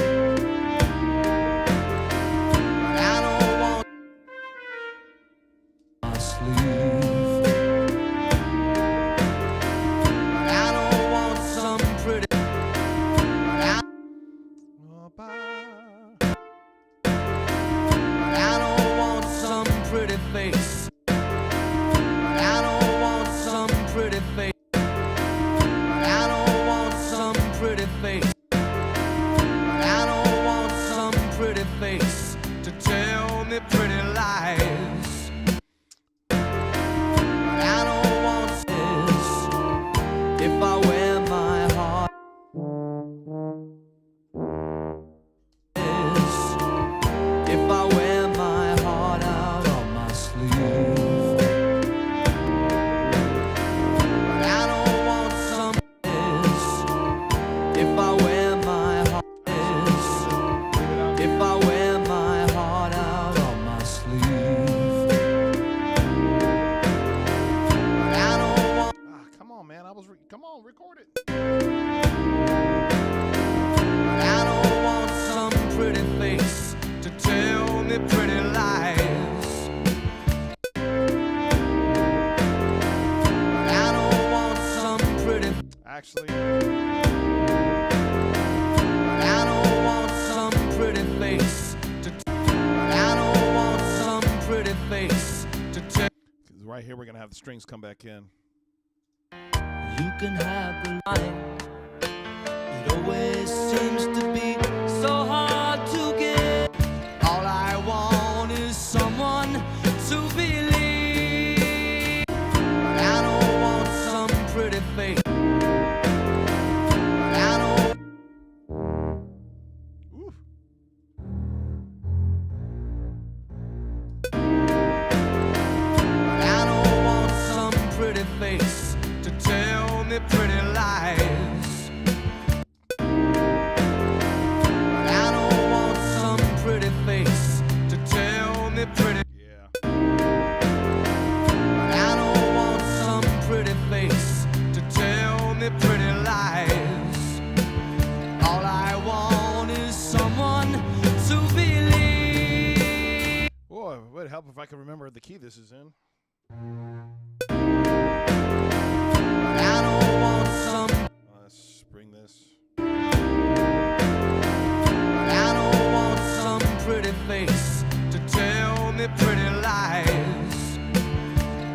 But I don't want. My sleeve. But I don't want some pretty. But I. Bye. face. I don't want some pretty face. I don't want some pretty face. I don't want some pretty face to tell me pretty lies. I don't want this if I wear my heart. If I wear my heart out on my sleeve. I don't want some this if I wear my heart. If I wear my heart out on my sleeve. I don't want. Come on, man. Come on, record it. I don't want some pretty face to tell me pretty lies. I don't want some pretty. Actually, I don't want some pretty face to. I don't want some pretty face to tell. right here we're going to have the strings come back in. You can have the line. It always seems to be so hard to get. All I want is someone to believe. I don't want some pretty face. I don't. Oof. I don't want some pretty face to tell me pretty lies. I don't want some pretty face to tell me pretty. Yeah. I don't want some pretty face to tell me pretty lies. All I want is someone to believe. Boy, it would help if I could remember the key this is in. I don't want some. Let's bring this. I don't want some pretty face to tell me pretty lies.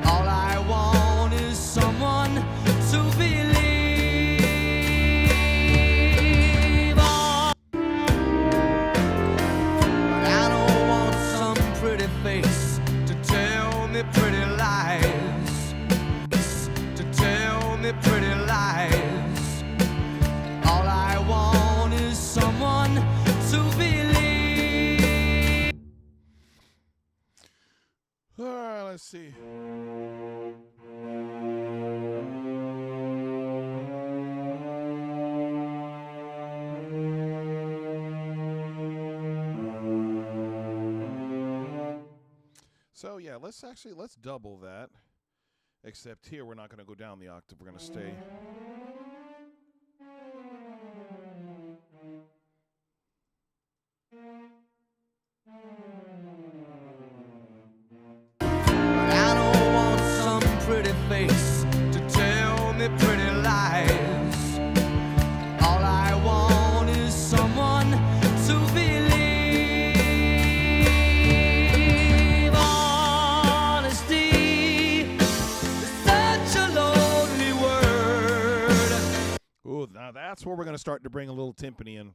All I want is someone to believe. Oh. I don't want some pretty face to tell me pretty lies. To tell me pretty lies. All I want is someone to believe. All right, let's see. So yeah, let's double that. Except here we're not going to go down the octave. We're going to stay. I don't want some pretty face to tell me pretty lies. All I want is someone to believe. Honesty is such a lonely word. Ooh, now that's where we're going to start to bring a little timpani in.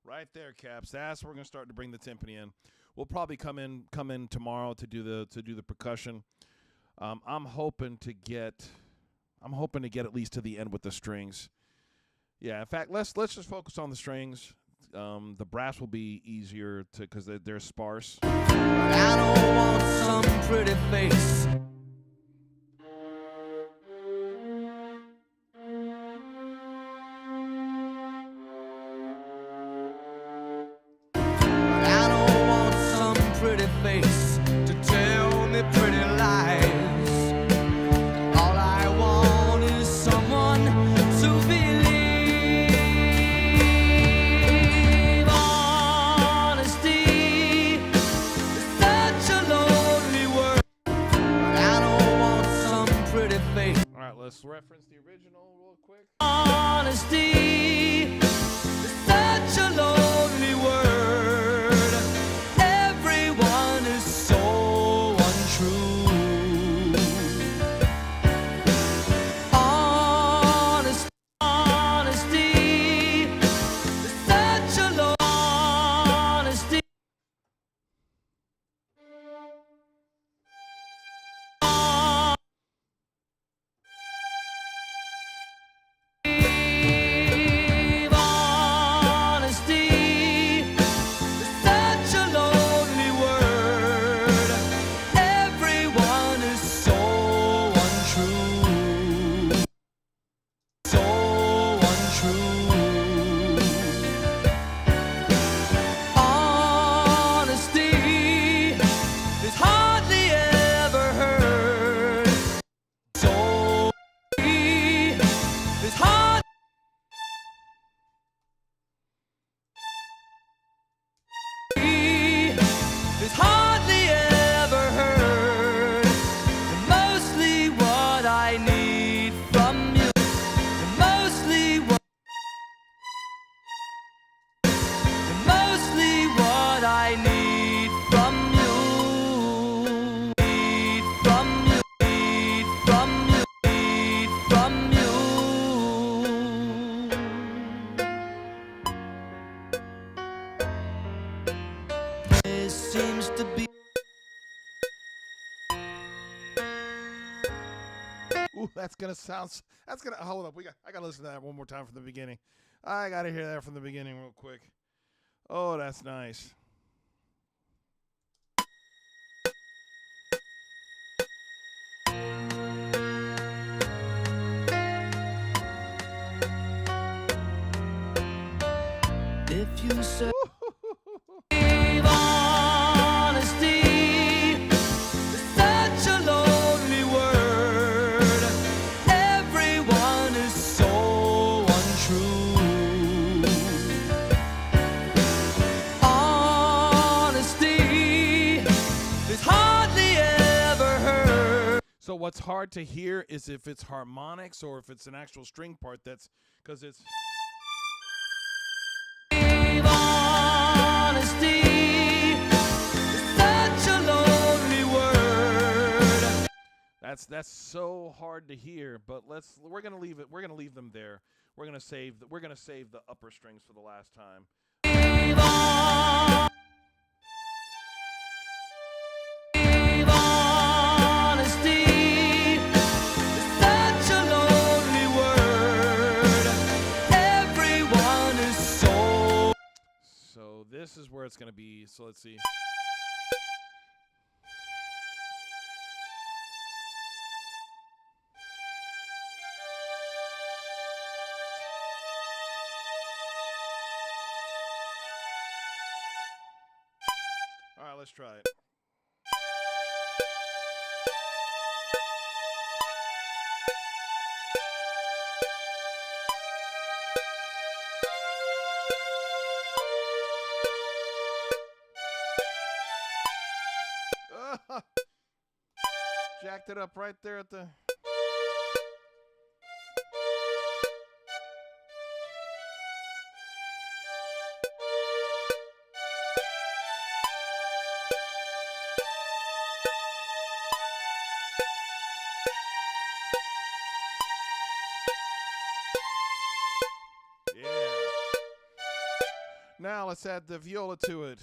Right there, Caps. That's where we're going to start to bring the timpani in. We'll probably come in tomorrow to do the percussion. I'm hoping to get at least to the end with the strings. Yeah, in fact, let's just focus on the strings. The brass will be easier because they're sparse. I don't want some pretty face. I don't want some pretty face to tell me pretty lies. All I want is someone to believe. Honesty is such a lonely word. I don't want some pretty face. All right, let's reference the original real quick. Honesty is such a lonely word. Everyone is so untrue. seems to be. Ooh, that's gonna sound. That's gonna hold up. I gotta listen to that one more time from the beginning. I gotta hear that from the beginning real quick. Oh, that's nice. If you serve honesty, it's such a lonely word. Everyone is so untrue. Honesty is hardly ever heard. So what's hard to hear is if it's harmonics or if it's an actual string part. That's because it's. Honesty is such a lonely word. That's so hard to hear, but we're gonna leave it. We're gonna leave them there. We're gonna save the upper strings for the last time. Honesty is such a lonely word. Everyone is so. So this is where it's gonna be. So let's see. All right, let's try it. Jacked it up right there at the. Yeah. Now let's add the viola to it.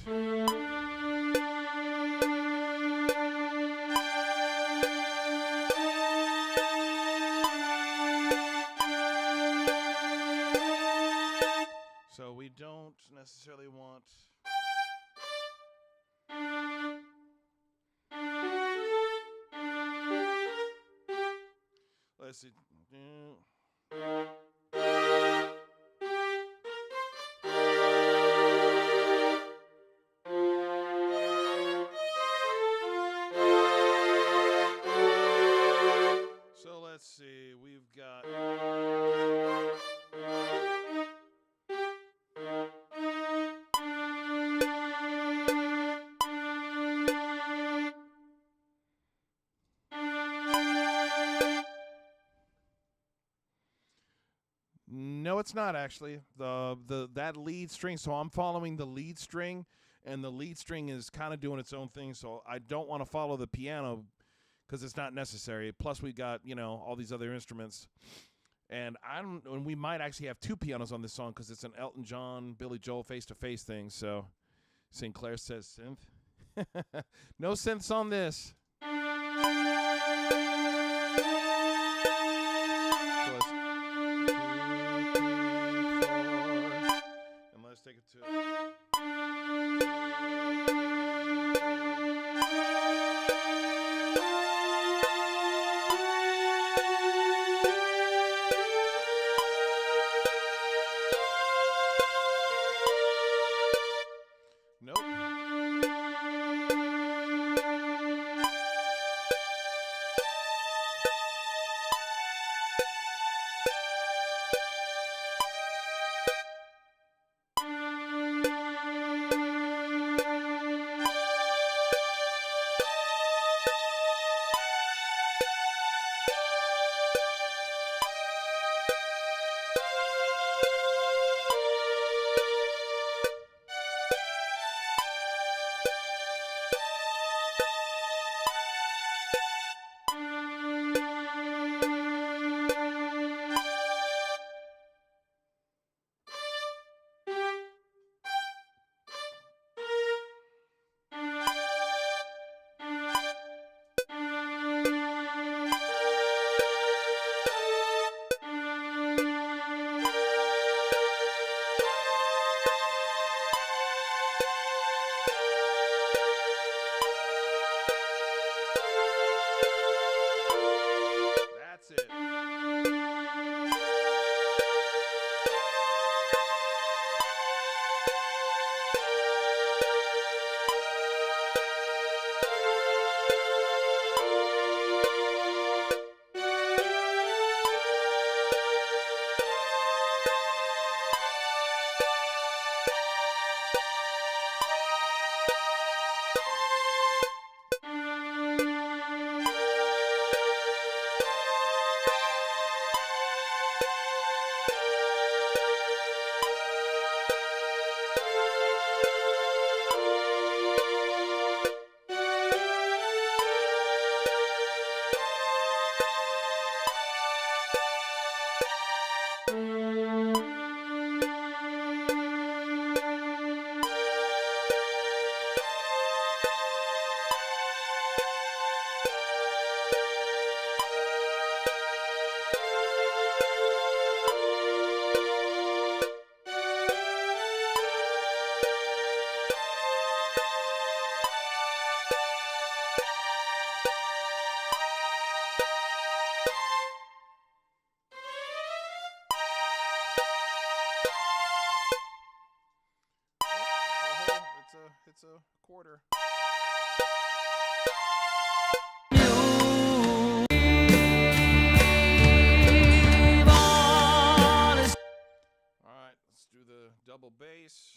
So we don't necessarily want. Let's see. So let's see. We've got. No, it's not actually that lead string. So I'm following the lead string, and the lead string is kind of doing its own thing. So I don't want to follow the piano because it's not necessary. Plus, we got all these other instruments, and we might actually have two pianos on this song because it's an Elton John, Billy Joel face-to-face thing. So Sinclair says synth. No synths on this. So let's. Let's take it to. Nope. bass.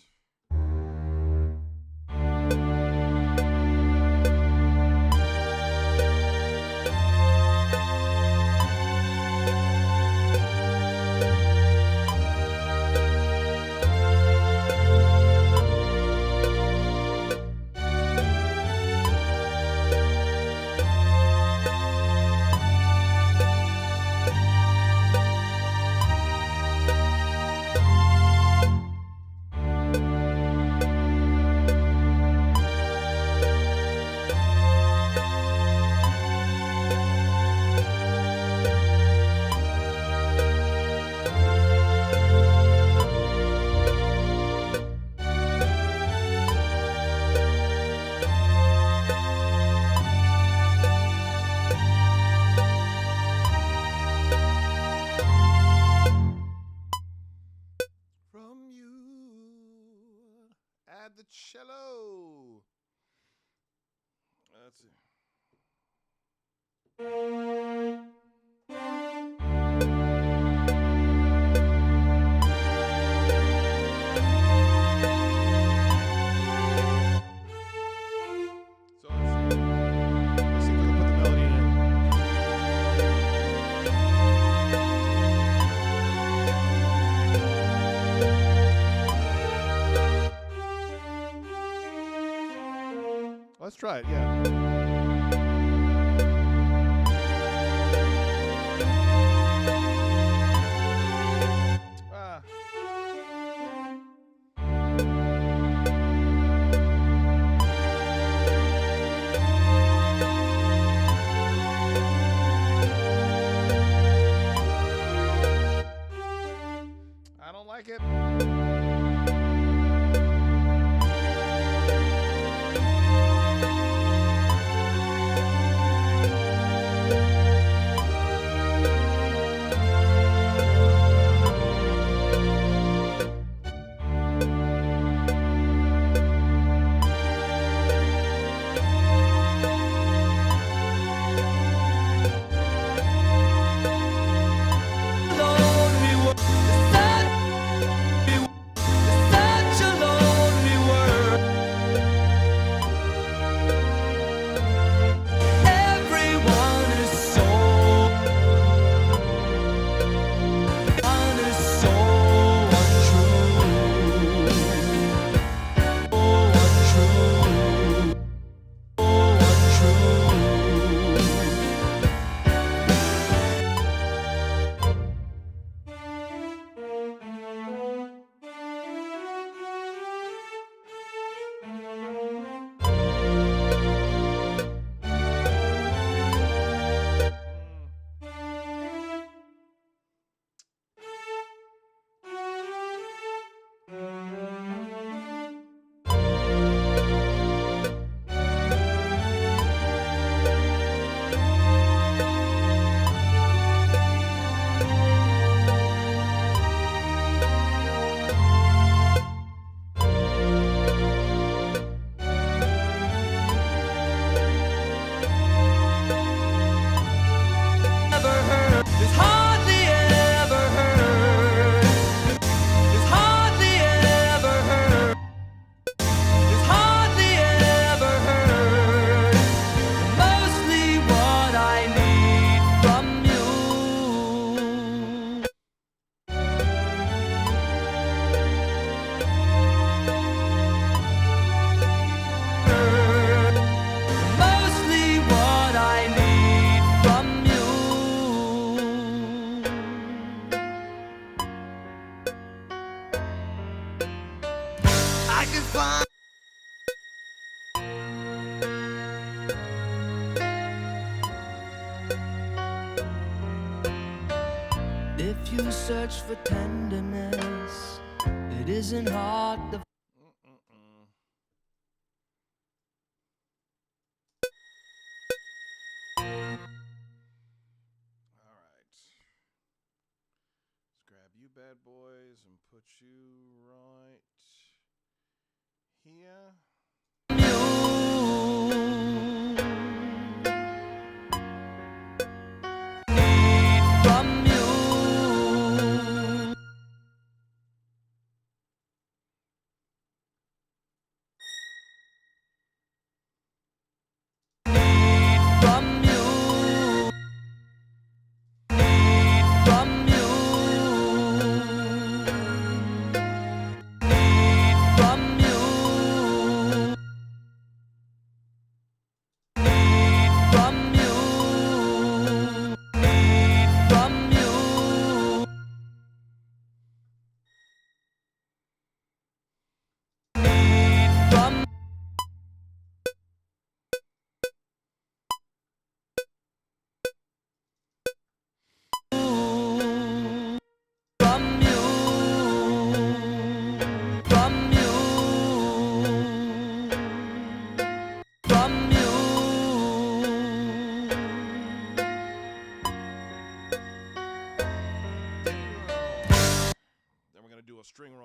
The cello. Let's see. So let's see if we can put the melody in it. Let's try it, yeah. I don't like it. If you search for tenderness, it isn't hard to grab you bad boys and put you right here.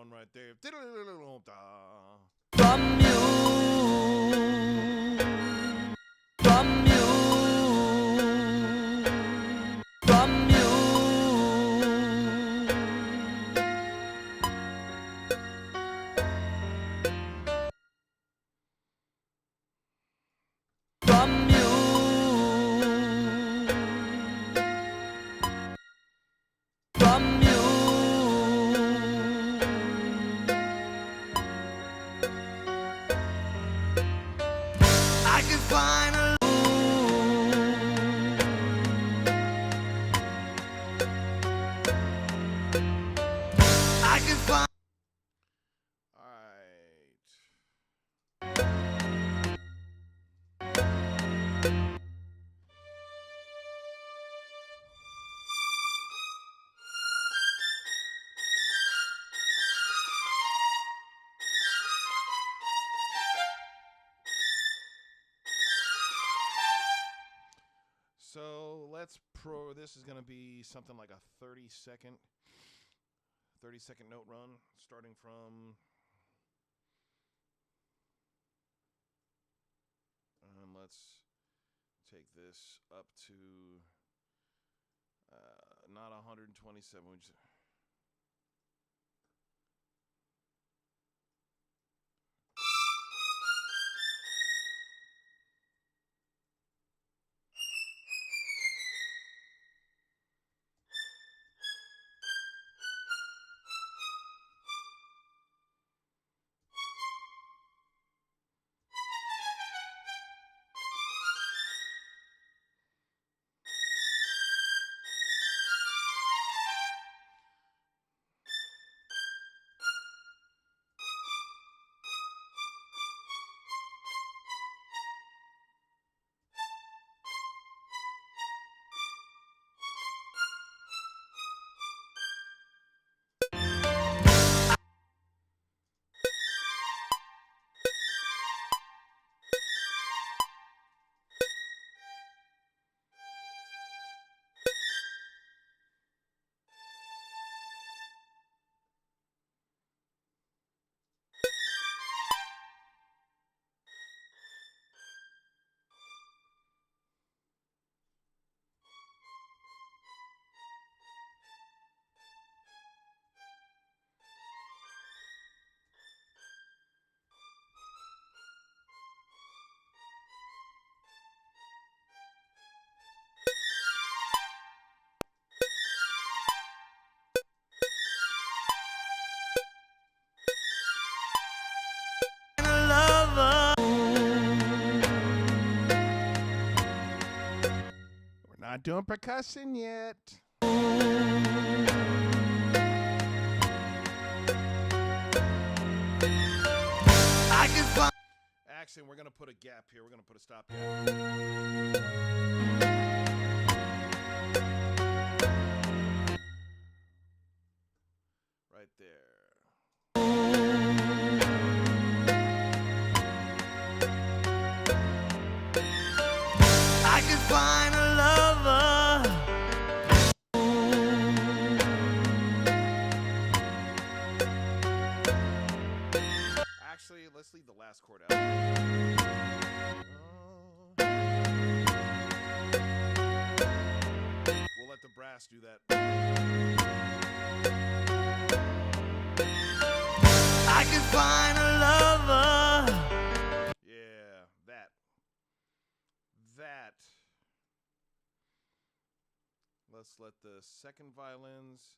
run right there. From you, from you, from you, from you, from you. I can find a I can find. All right. So this is going to be something like a 30-second note run, starting from, and let's take this up to, not 127, which, we're not doing percussion yet. I can find. Actually, we're going to put a gap here. We're going to put a stop gap. Right there. I can find a lover. Actually, let's leave the last chord out. We'll let the brass do that. I can find a lover. Yeah, that. Let's let the second violins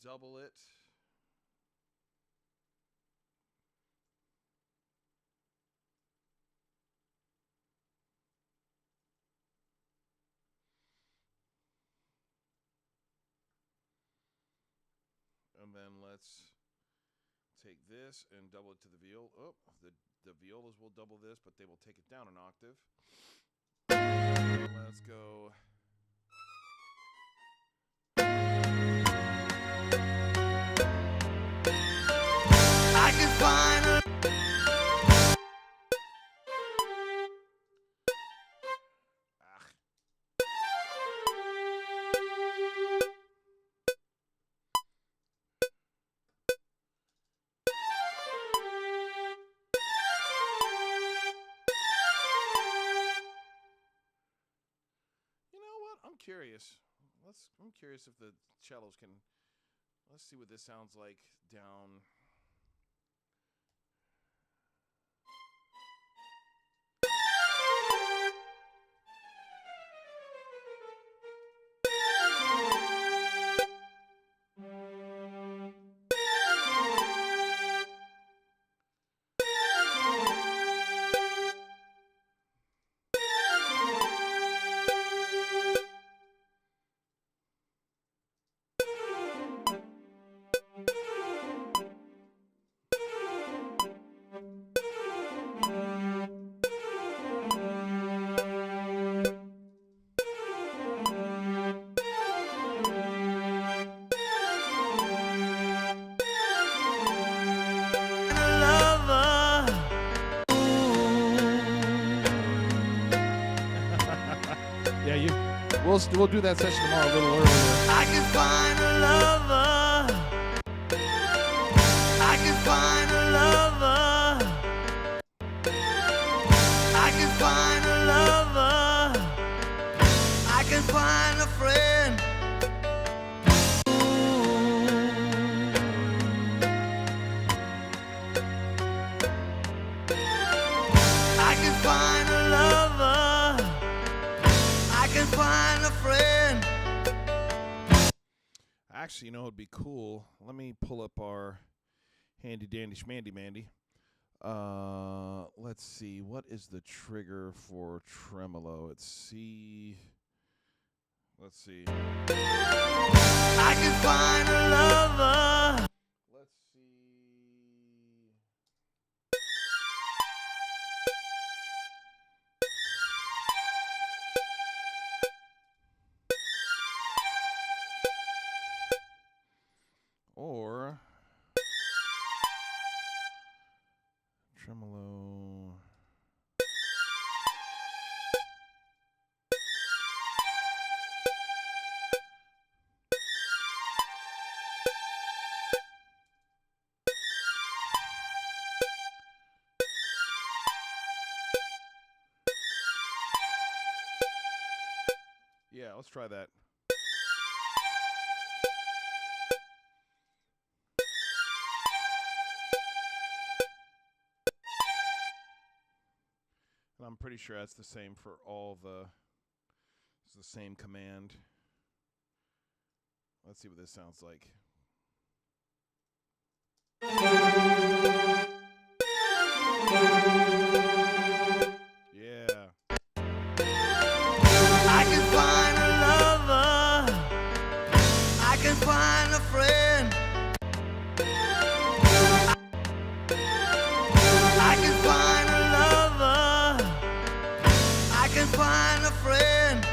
double it. And then let's take this and double it to the viola. Oh, the violas will double this, but they will take it down an octave. Let's go. I can find a. curious. I'm curious if the cellos can. Let's see what this sounds like down. We'll do that session tomorrow a little earlier. I can find a lover. I can find a lover. I can find a lover. I can find a friend. I can find a lover. I can find a friend. Actually, you know, it'd be cool. Let me pull up our handy dandy schmandy mandy. Let's see. What is the trigger for tremolo? It's C. Let's see. I can find a lover. Let's see. Or tremolo. Yeah, let's try that. And I'm pretty sure that's the same for all the. It's the same command. Let's see what this sounds like. Yeah. I can find a lover. I can find a friend. I can find a lover. I can find a friend.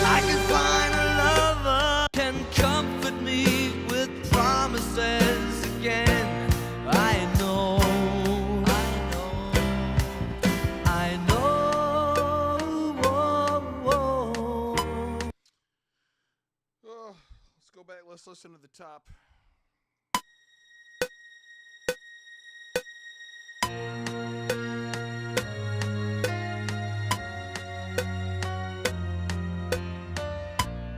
I can find a lover. Can comfort me with promises again. I know. Let's go back. Let's listen to the top.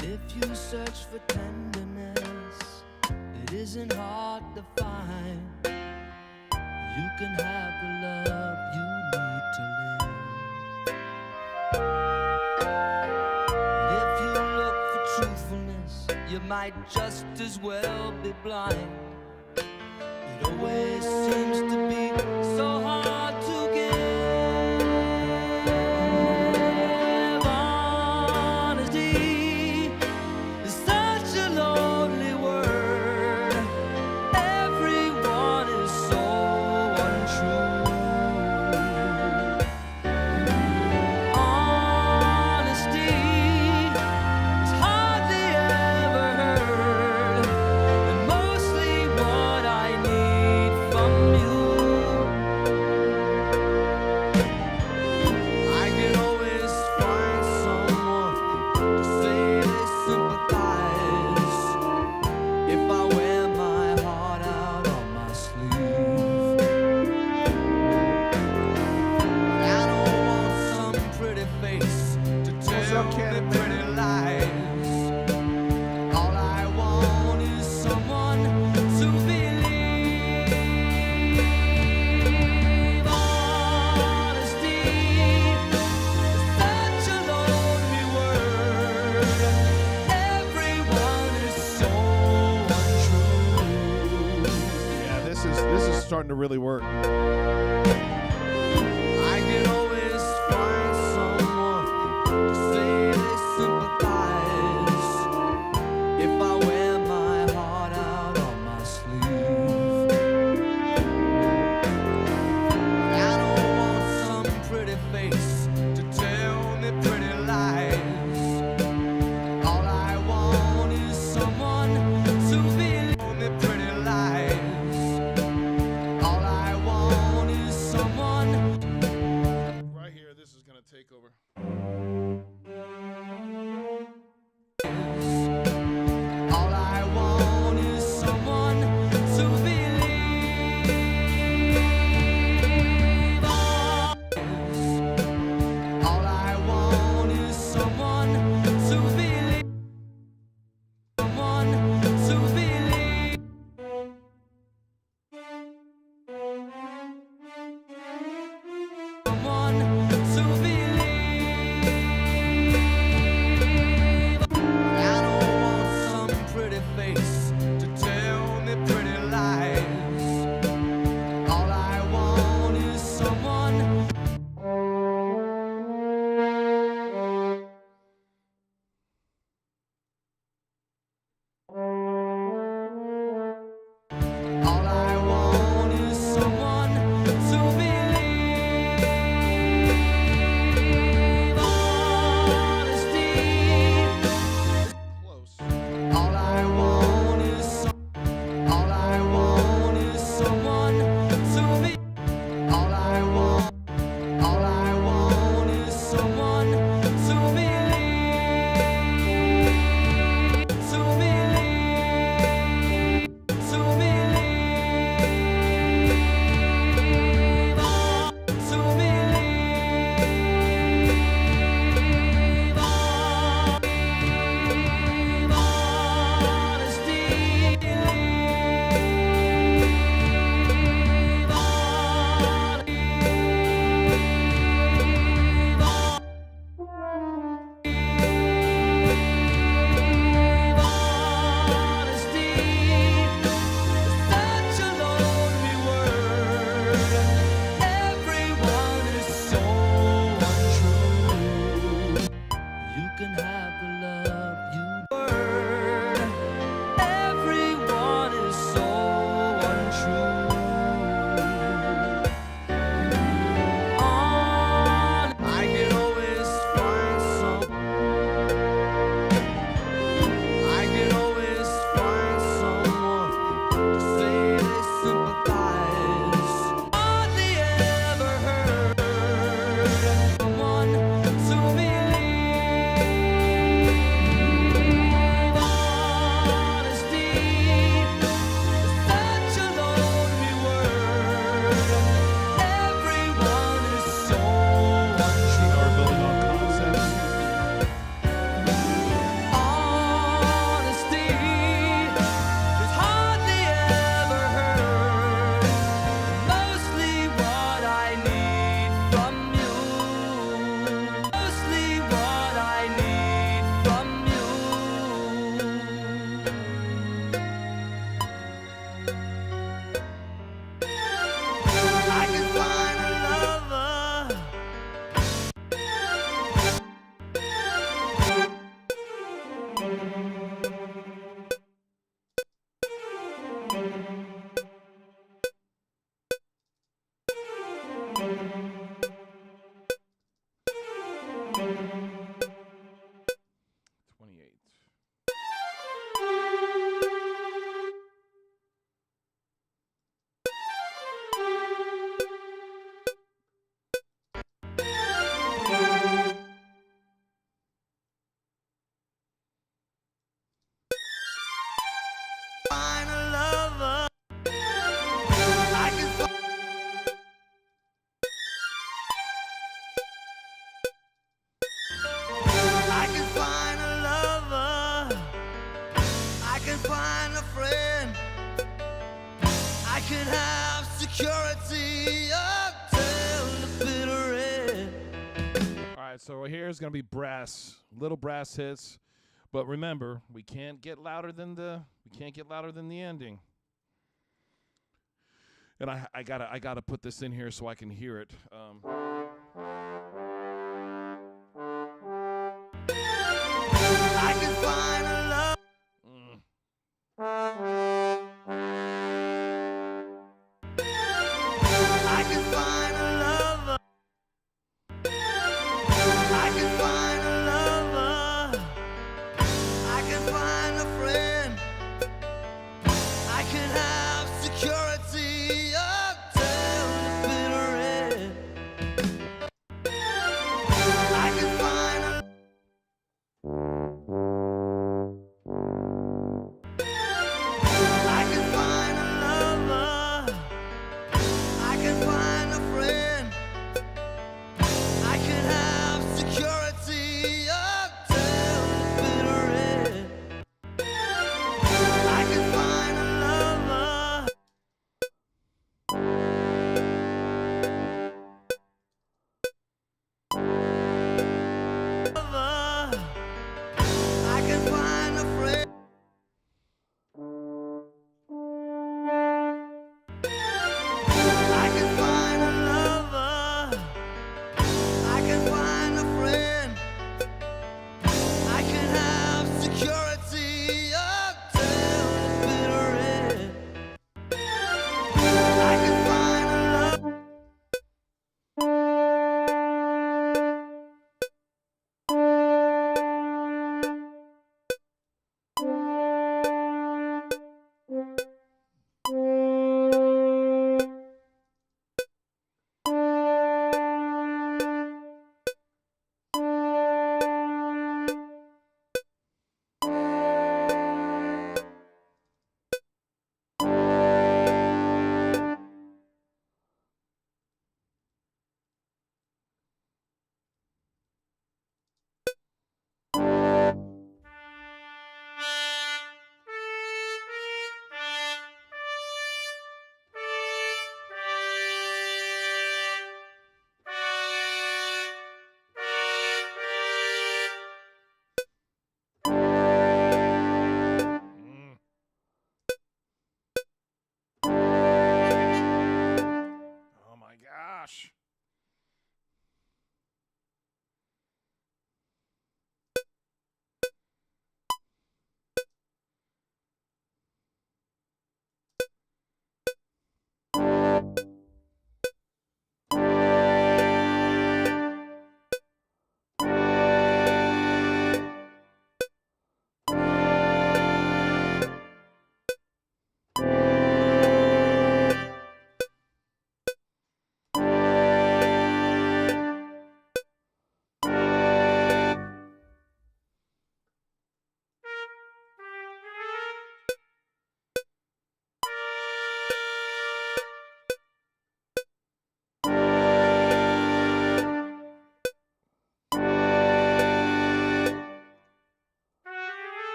If you search for tenderness, it isn't hard to find. You can have the love you need to live. If you look for truthfulness, you might just as well be blind. It always seems to be so hard to give. Honesty is such a lonely word. Everyone is so untrue. Honesty is hardly ever heard, and mostly what I need from you. still can't me admit pretty it. lies. All I want is someone to believe. Honesty is such a lonely word. Everyone is so untrue. Yeah, this is starting to really work. I can always find someone to say they sympathize if I wear my heart out on my sleeve. I don't want some pretty face to tell me pretty lies. All I want is someone to believe me pretty lies. All I want is someone. Right here, this is gonna take over. All I want is someone to believe. All I want is someone to believe. Someone to believe. Someone to believe. I don't want some pretty face to tell me pretty lies. All I want is someone. All I want is someone to believe. Honesty. Close. All I want is all I want is someone to be. All I want is someone to believe. To believe. To believe. To believe. Honesty. Honesty is such a lonely word. Everyone is so untrue. You can have the love you word. Everyone is so untrue. I can always find some. I can always find someone to say they sympathize. Hardly ever heard someone to believe. Honesty is such a lonely word. Everyone is so You know, we're untrue. building on concepts. Honesty is hardly ever heard. Mostly what I need from you. Mostly what I need from you. I can find a lover. Find a lover. I can find security, a tale of bitter red. All right, so here's going to be brass, little brass hits. But remember, we can't get louder than the ending. And I gotta put this in here so I can hear it. I can find a love. I can find a lover. I can find a lover. I can find a friend. I can have security, a tale of bitter red.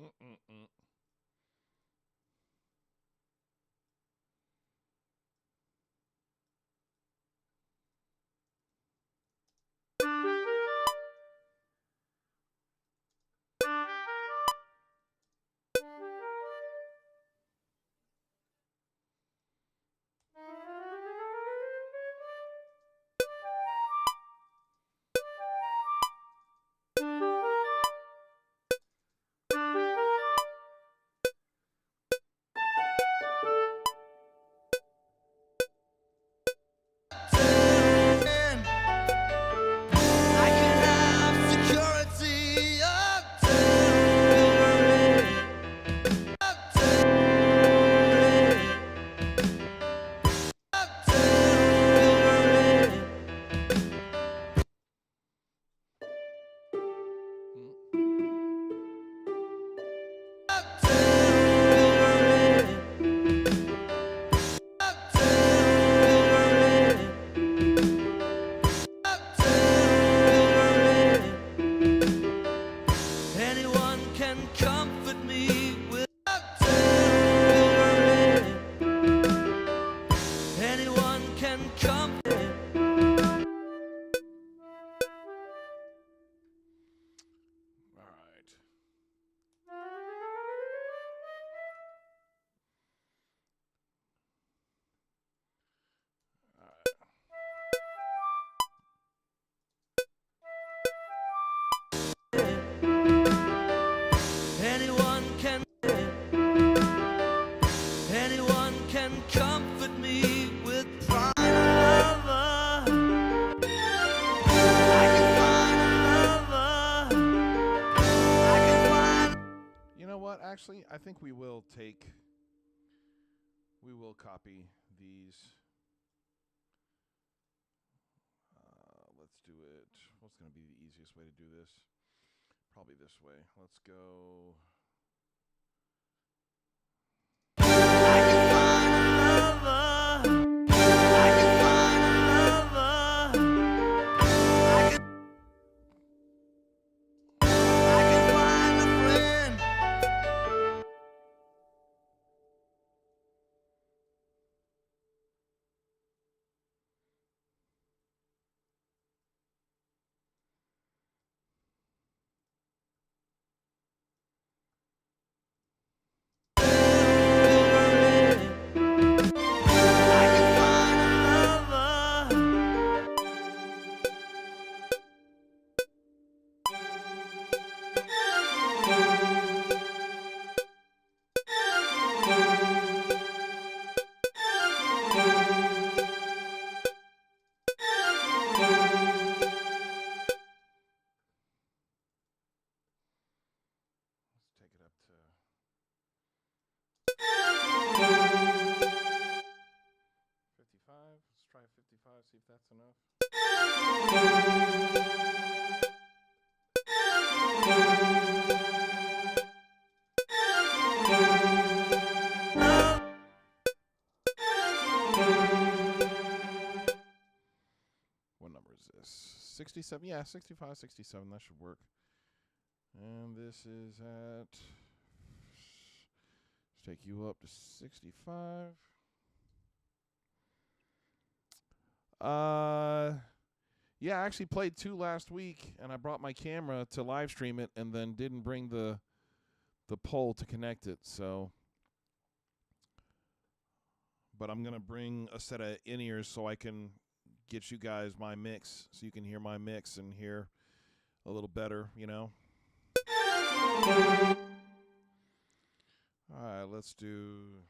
Mm-mm-mm. Anyone can comfort me with anyone can comfort. All right. Anyone can comfort me with pride and lover. I can find a lover. I can find. You know what? Actually, I think we will copy these. Let's do it. What's going to be the easiest way to do this? Probably this way. Let's go. Take it up to 55. Let's try 55, see if that's enough. What number is this? 67? Yeah, 65, 67. That should work. And this is at, let's take you up to 65. Yeah, I actually played 2 last week, and I brought my camera to live stream it, and then didn't bring the pole to connect it. So, but I'm gonna bring a set of in-ears so I can get you guys my mix, so you can hear my mix and hear a little better, you know. All right, let's do.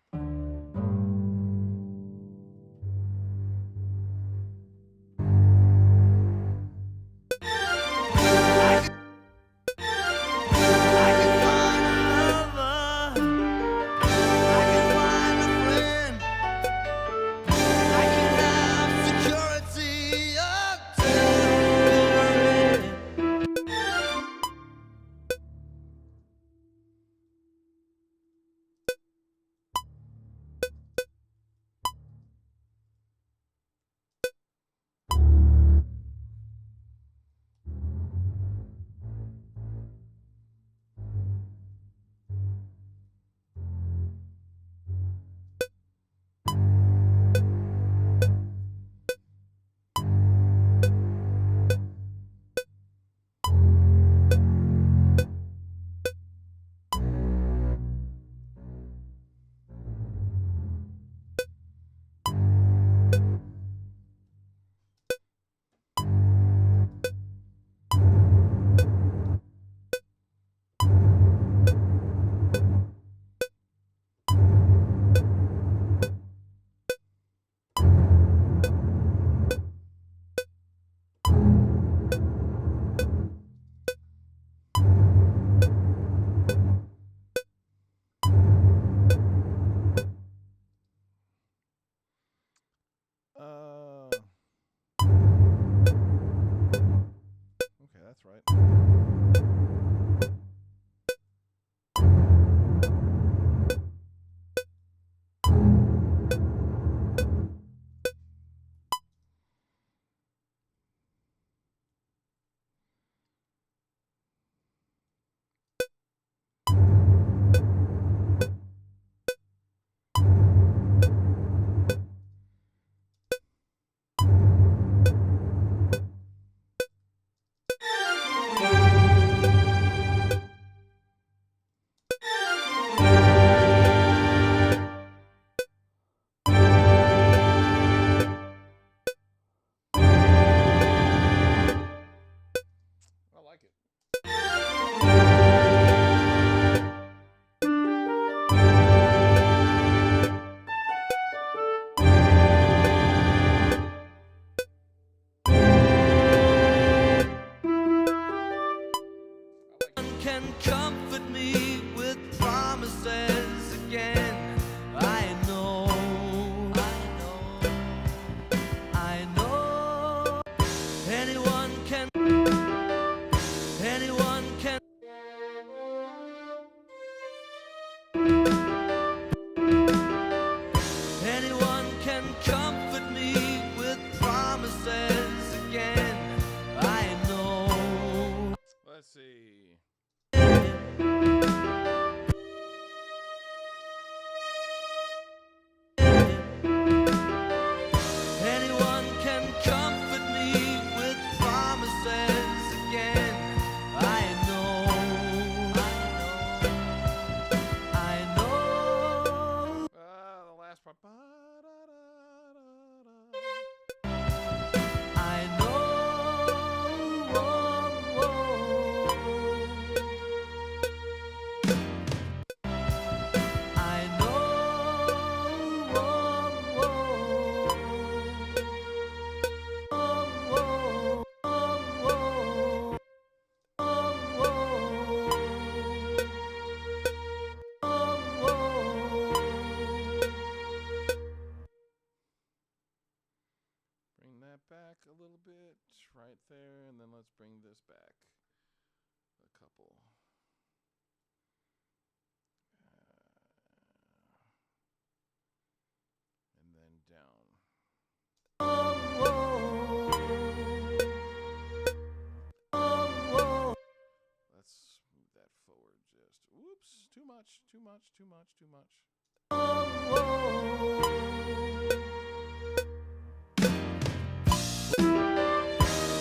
right? I like it. Can comfort me with promises again. I know, I know. Anyone can, anyone can. Anyone can comfort me with promises again. I know. Let's see. Anyone can comfort me with promises again. I know, I know. The last part. I know. I Bring that back a little bit, right there, and then let's bring this back a couple. And then down. Let's move that forward just. Whoops, too much, too much, too much, too much.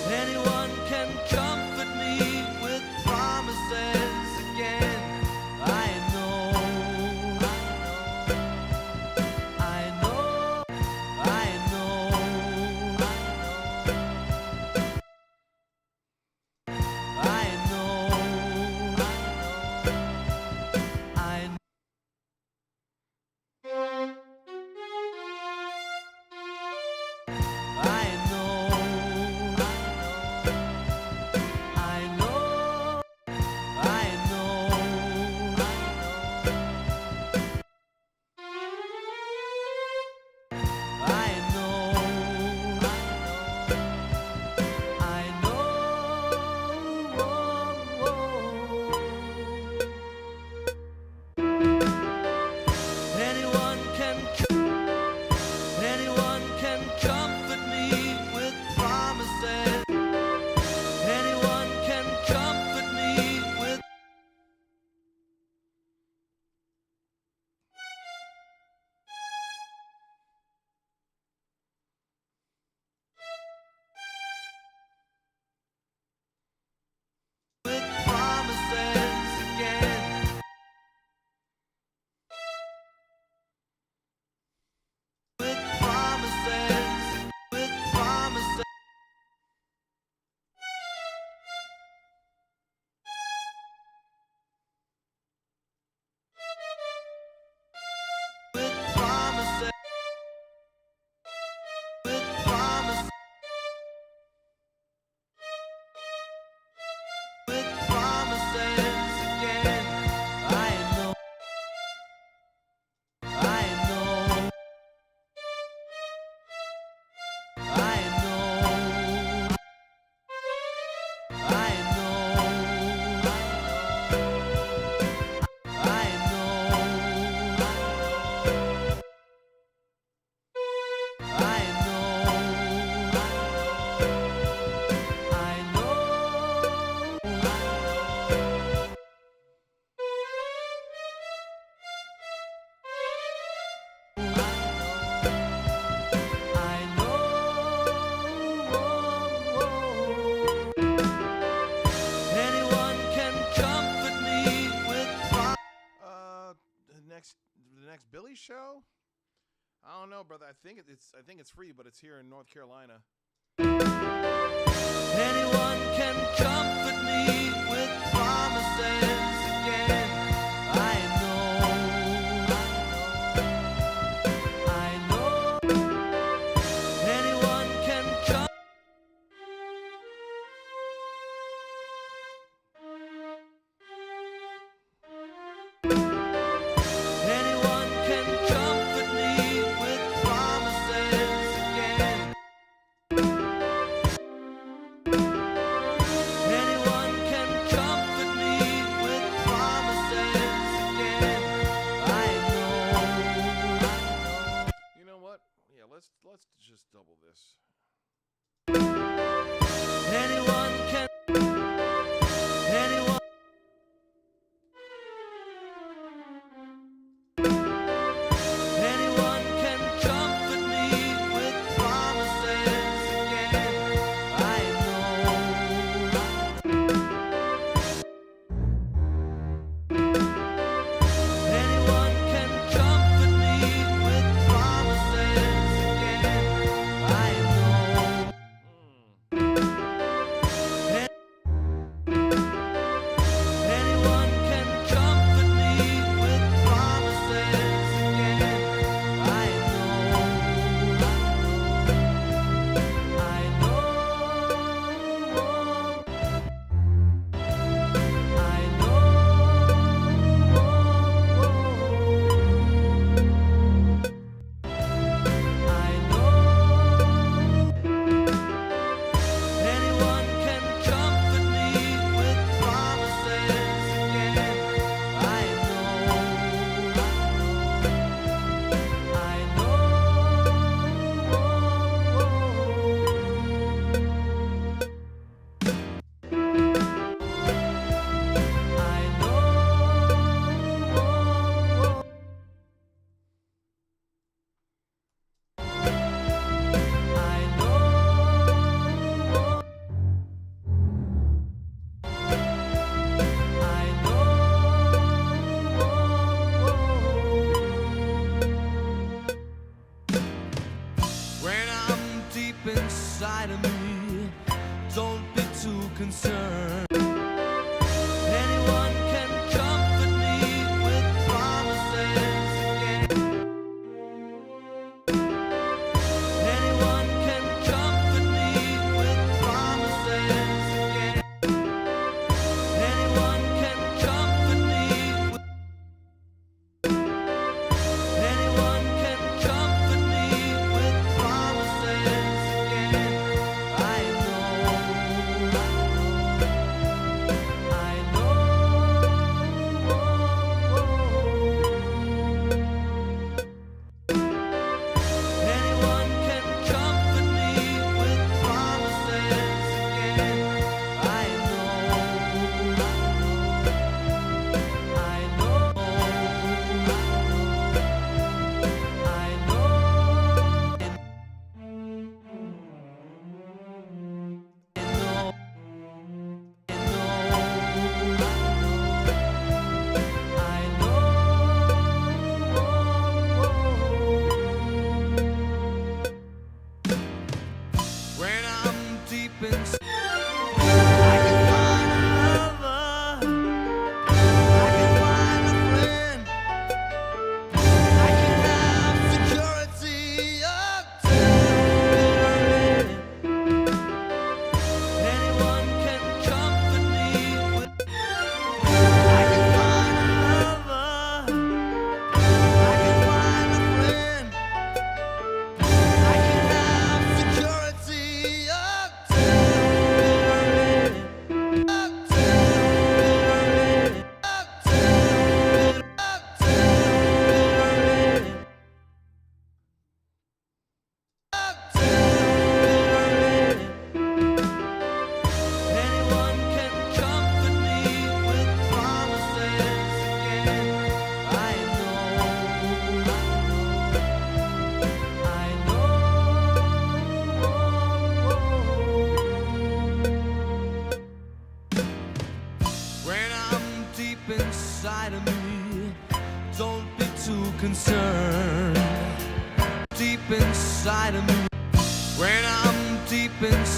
Anyone can comfort me with promises again. I know, I know, I know, I know, I know. show? I don't know, brother. I think it's free, but it's here in North Carolina. Anyone can comfort me with promises again. I know. Anyone can come. Anyone can comfort me with promises again. Anyone can comfort me with promises again. I know. You know what? Yeah, let's just double this. Anyone can. Anyone. Anyone can comfort me with promises again. I know. Anyone can comfort me with promises again. I know. Anyone can comfort me with promises again. I know. I know. Anyone can comfort me with promises again. I know. When I'm deep inside of me, don't be too concerned. Anyone can comfort me with promises again. Anyone can comfort me with promises again. Anyone can comfort me with. Anyone can comfort me with promises again. I know.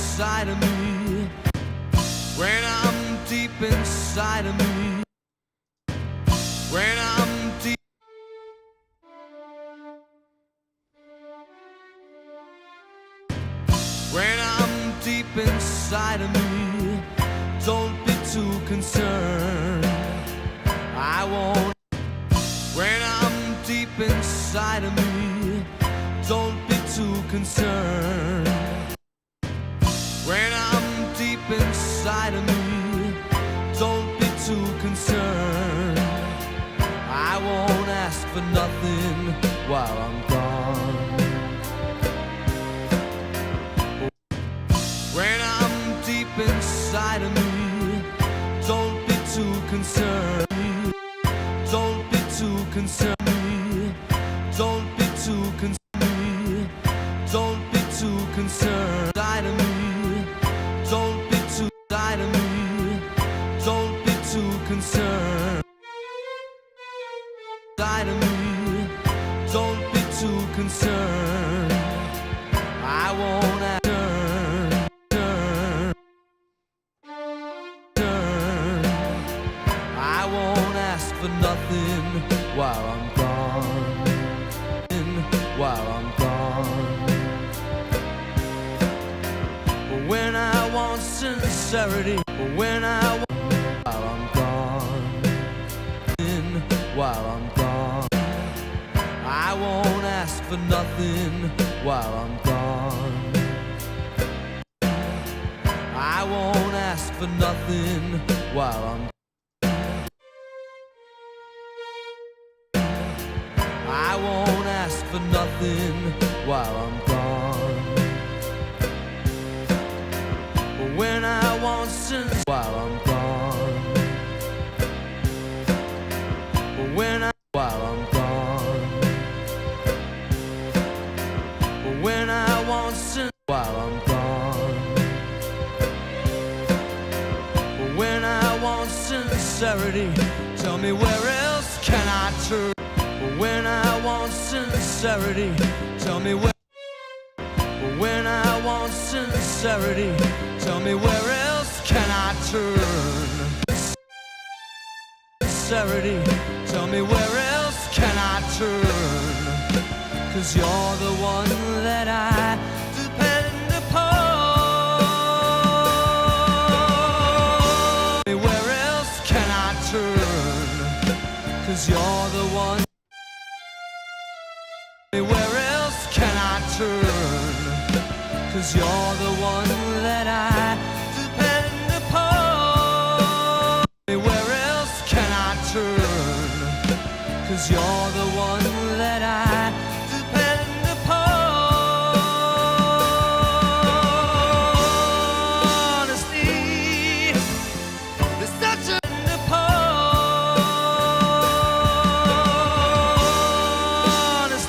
inside of me, when I'm deep inside of me, when I'm deep, when I'm deep inside of me, don't be too concerned, I won't. When I'm deep inside of me, don't be too concerned. When I'm deep inside of me, don't be too concerned, I won't ask for nothing while I'm gone. When I'm deep inside of me, don't be too concerned. Don't be too concerned. Don't be too concerned. Don't be too concerned. Side of me. Don't be too side of me. Don't be too concerned. Side of me. Don't be too concerned, I won't ask. I won't ask for nothing while I'm gone. While I'm gone. When I want sincerity, when I want, while I'm gone. While I'm gone, I won't ask for nothing while I'm gone. I won't ask for nothing while I'm gone. I won't ask for nothing while I'm gone. When I want since while I'm gone. When I while I'm gone. When I want since while I'm gone. When I want sincerity, tell me where else can I turn? When I want sincerity, tell me where. When I want sincerity, tell me where else can I turn? Sincerity, tell me where else can I turn? 'Cause you're the one that I depend upon. Where else can I turn? 'Cause you're the one. Where else can I turn? 'Cause you're the one that I depend upon. Where else can I turn? 'Cause you're the one that I depend upon. Honesty is such a honesty.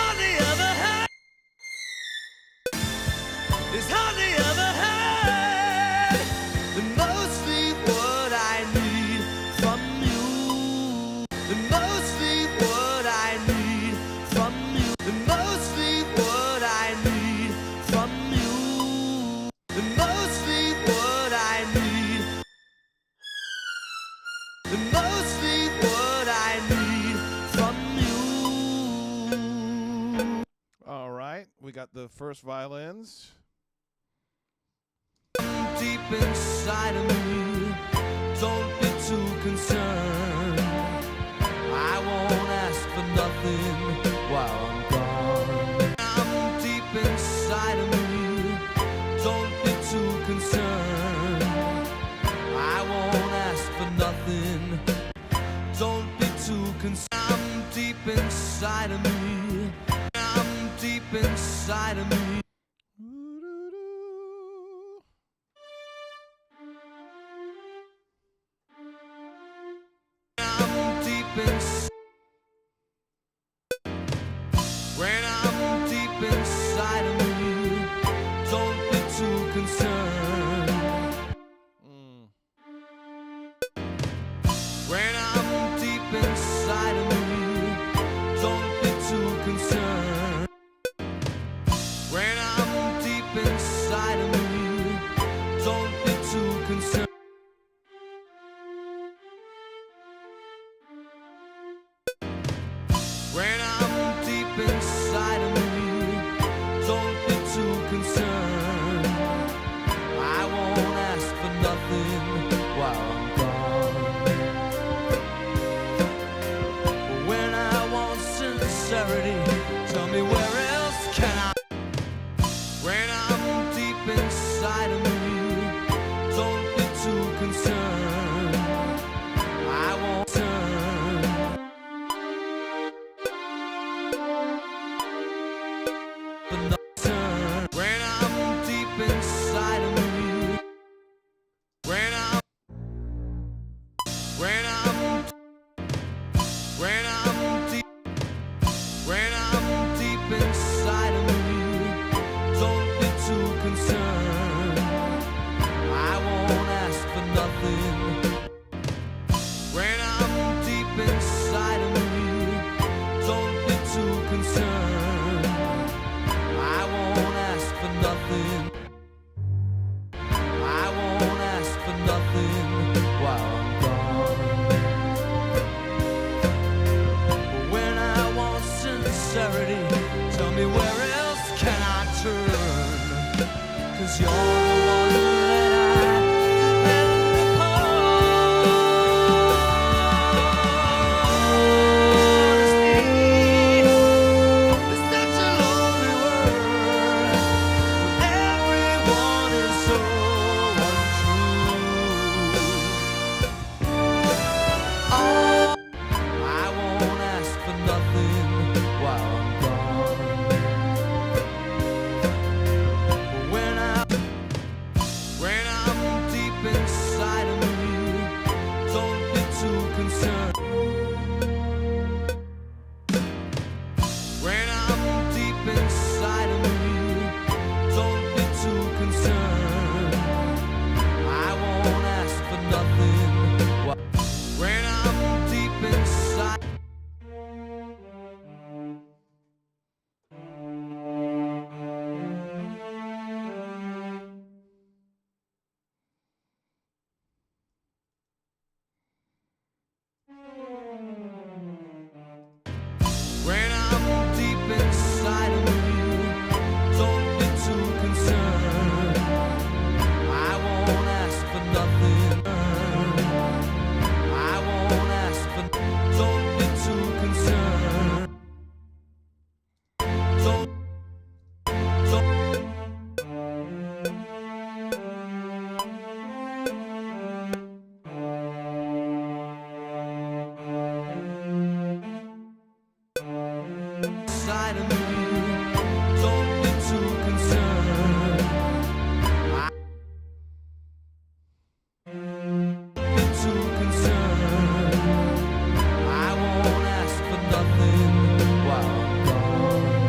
hardly ever had. It's hardly ever had. And mostly what I need from you. And mostly what I need from you. And mostly what I need from you. And mostly what I need. And mostly what I need from you. All right, we got the first violins. Deep inside of me, don't be too concerned. I won't ask for nothing while I'm gone. I'm deep inside of me, don't be too concerned. I won't ask for nothing. Don't be too concerned. I'm deep inside of me. I'm deep inside of me. When I'm deep inside of me, don't be too concerned. When I'm deep inside of me, don't be too concerned. When I'm deep inside of me, don't be too concerned. When I'm deep inside of me, don't be too concerned. I won't ask for nothing while I'm gone. When I want sincerity, tell me where else can I? When I'm deep inside of me, don't be too concerned. I won't turn. When I'm deep inside of me, when I'm deep inside of me, don't be too concerned. I won't ask for nothing. When I'm deep inside of me, don't be too concerned. I won't ask for nothing. I won't ask for nothing while I'm gone. When I want sincerity, tell me where else can I turn? 'Cause you're the one that I depend upon. It's such a lonely world. Everyone is so untrue. Oh, I won't ask for nothing while I'm gone. When I'm deep inside of me, don't be too concerned. When I'm deep inside of me, don't be too concerned. I won't ask for nothing. When I'm deep inside. When I'm deep inside of me, don't be too concerned. I won't ask for nothing. I won't ask for. Don't be too concerned. Don't. Inside of me, don't be too concerned. Be too concerned. I won't ask for nothing while I'm gone.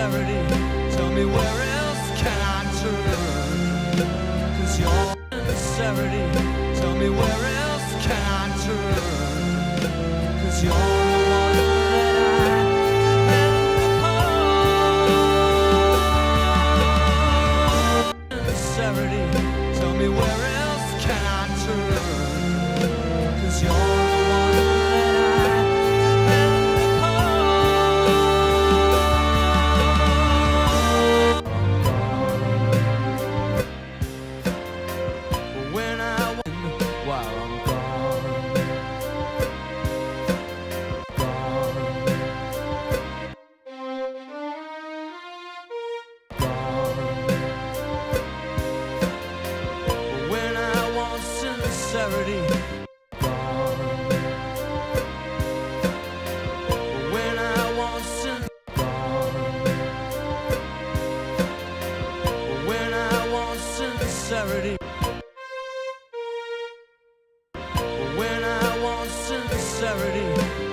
sincerity. Tell me where else can I turn? 'Cause your sincerity. Tell me where else can I turn? 'Cause you're the one that I depend upon. Sincerity. Tell me where else can I turn? 'Cause you're the one that I depend upon. When I win, while I'm gone, when I want sincerity, when I want when I want sincerity, when I want sincerity,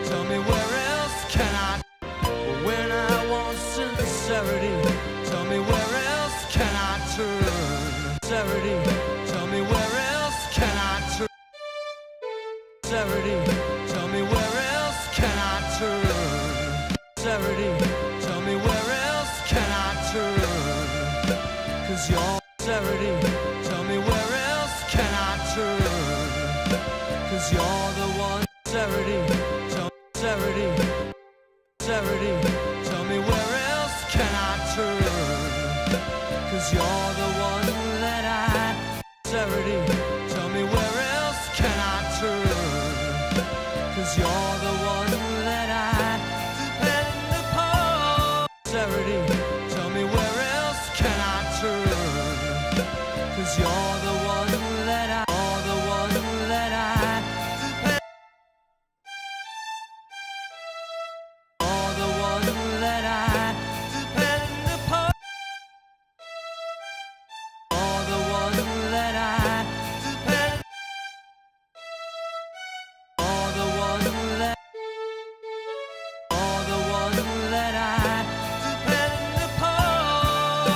tell me where else can I? When I want sincerity, tell me where else can I turn? Sincerity, tell me where else can I turn? Sincerity, tell me where else can I turn? Sincerity, tell me where else can I turn? 'Cause your sincerity, tell me where else can I turn? 'Cause you're the one. Sincerity, sincerity, sincerity, tell me where else can I turn? 'Cause you're the one that I. Sincerity, tell me where else can I turn? 'Cause you're the one that I depend upon. Sincerity, tell me where else can I turn? 'Cause you're the one that I. You're the one that I depend. You're the one that I depend upon. You're the one that I depend. You're the one that. You're the one that I depend upon.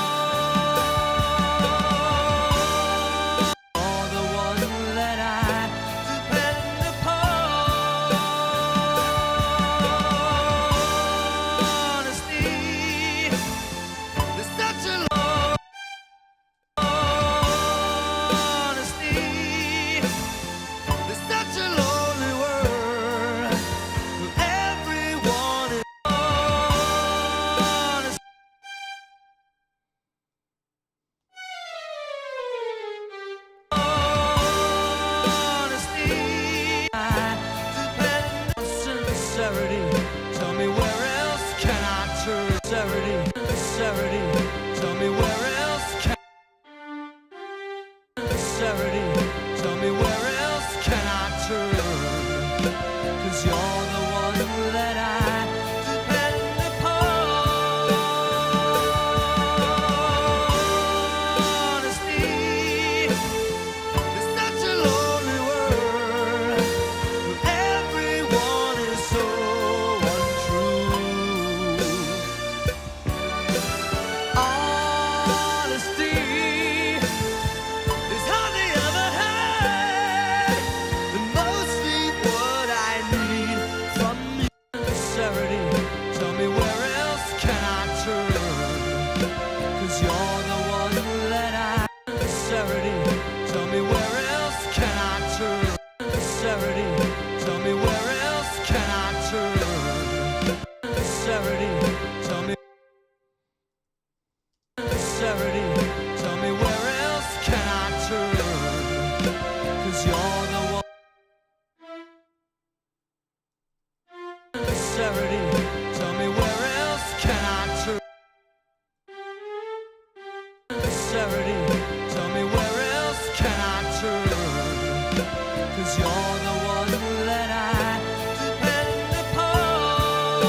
You're the one that I depend upon. Honesty, there's such a long honesty. There's such a lonely world where everyone is honest. Honesty, I depend on sincerity. Tell me where else can I turn? Sincerity, sincerity. Tell me where else can. Sincerity, tell me where else can I turn? 'Cause you're the one that I depend upon. Honesty, there's such a lonely world where everyone is so untrue. Honesty is hardly ever had, but mostly what I need from you. Sincerity, tell me where else can I turn? 'Cause you're the one that I. Sincerity, tell me where else can I turn? Sincerity, tell me where else can I turn? Sincerity, tell me. Sincerity, tell me where else can I turn? 'Cause you're the one. Sincerity, tell me where else can I turn? Sincerity, tell me where else can I turn? 'Cause you're the one that I depend upon.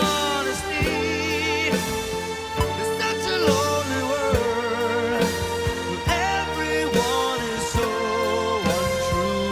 Honesty, there's such a lonely world where everyone is so untrue.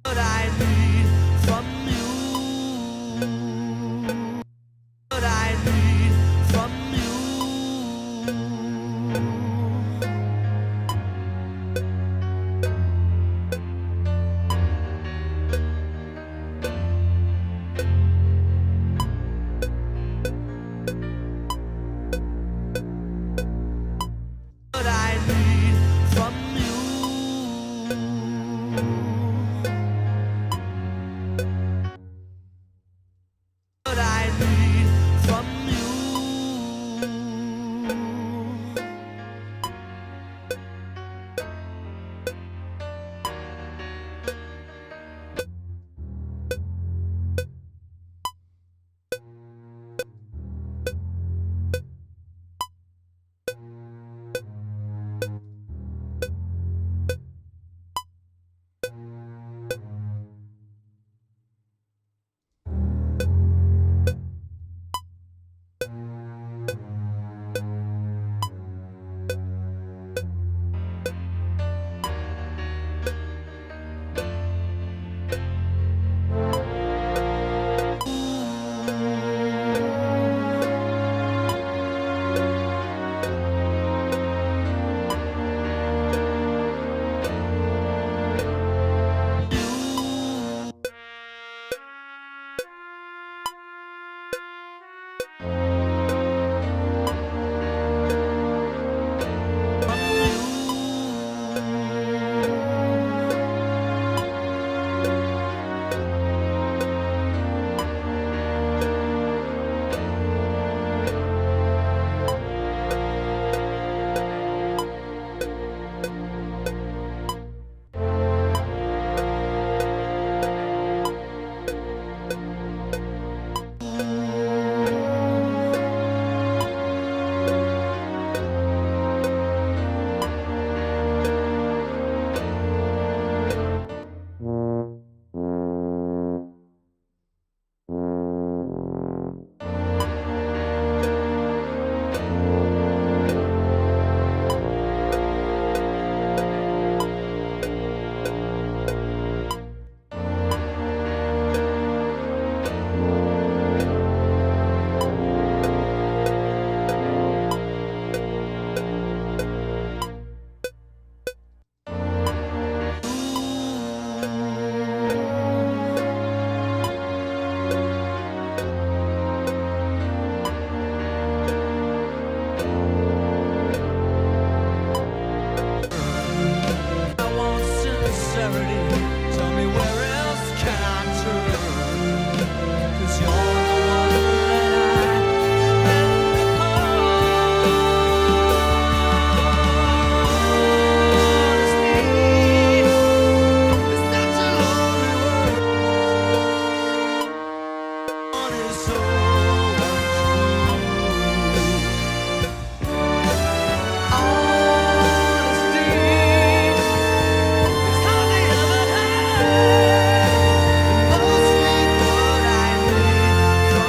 what I need from you. What I need from you. What I need from you. What I need from you. Tell me where else can I turn? 'Cause you're the one that I spend upon. Honesty is such a lonely word. One is so untrue. Honesty is hardly ever had. Mostly what I need from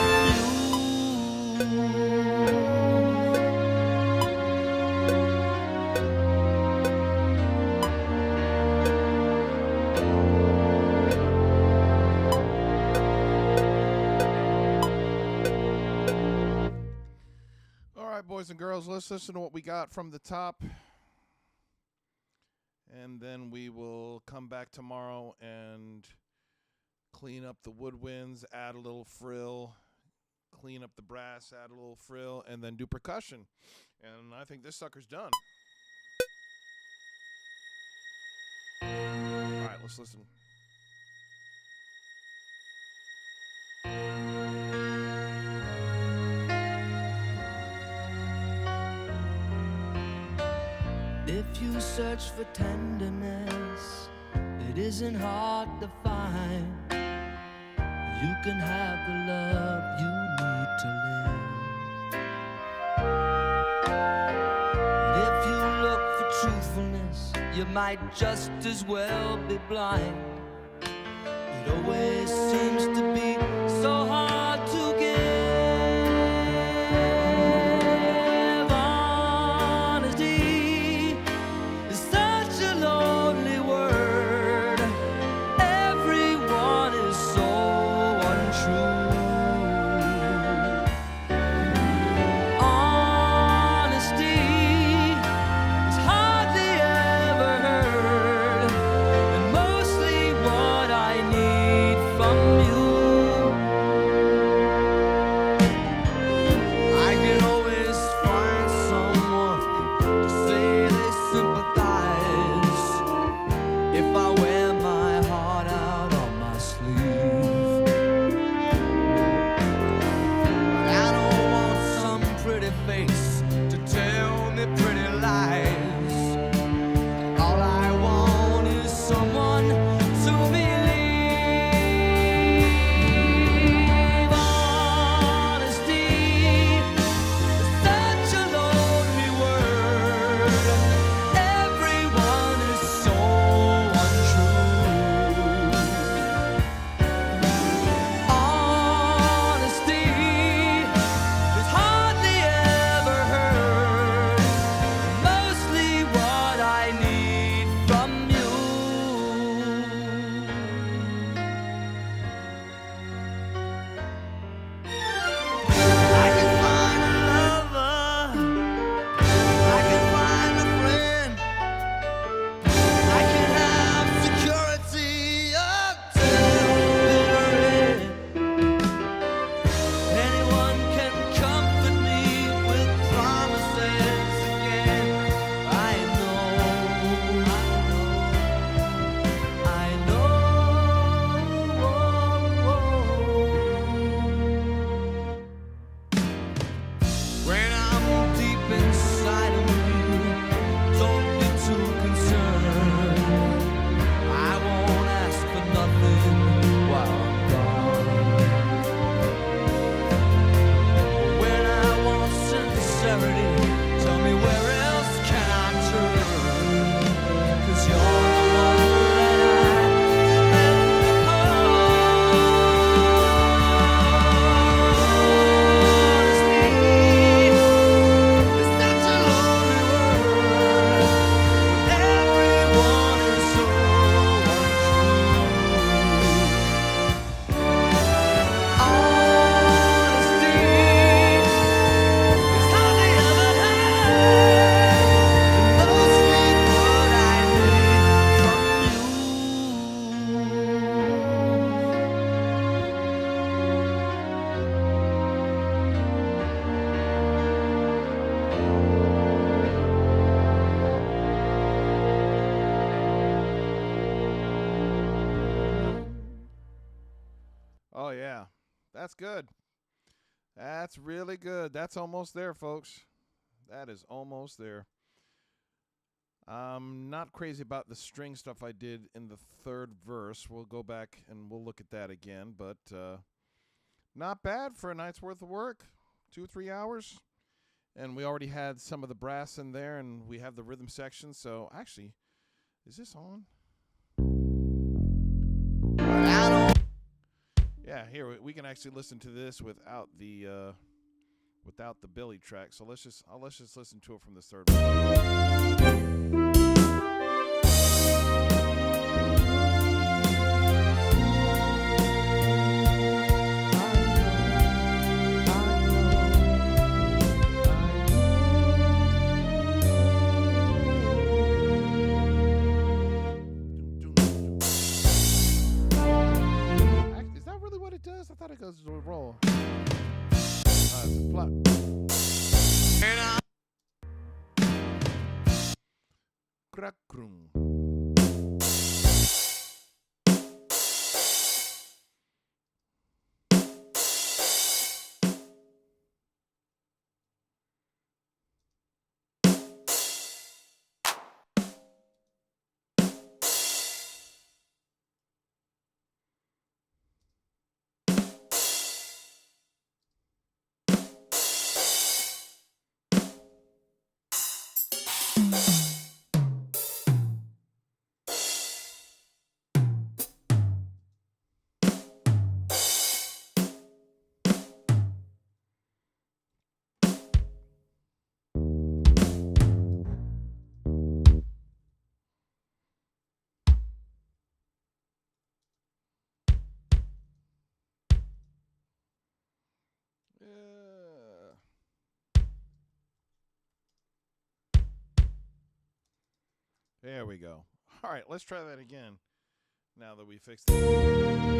All right, boys and girls, let's listen to what we got from the top. And then we will come back tomorrow and clean up the woodwinds, add a little frill, clean up the brass, add a little frill, and then do percussion. And I think this sucker's done. All right, let's listen. If you search for tenderness, it isn't hard to find. You can have the love you need to live. And if you look for truthfulness, you might just as well be blind. It always seems to be so hard to give. Honesty is such a lonely word. Every Oh, yeah. That's good. That's really good. That's almost there, folks. That is almost there. I'm not crazy about the string stuff I did in the third verse. We'll go back and we'll look at that again. But not bad for a night's worth of work. 2 or 3 hours. And we already had some of the brass in there, and we have the rhythm section. So, actually, is this on? Yeah, here we can actually listen to this without the Billy track. So let's just listen to it from the third one. I thought it goes to a roll. It's a plot. Krakrum. There we go. All right, let's try that again. Now that we fixed it.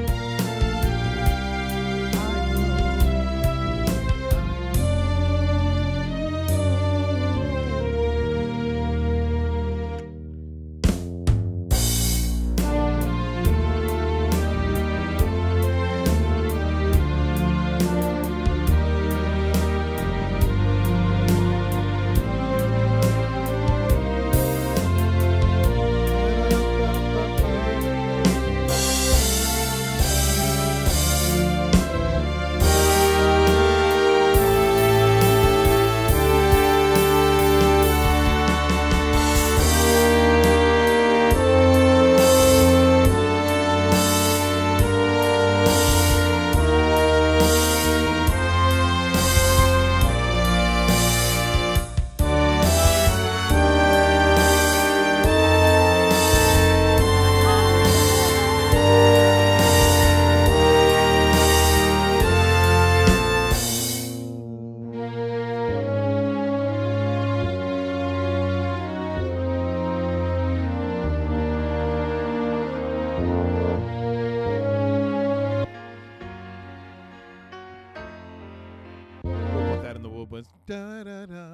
Da, da, da.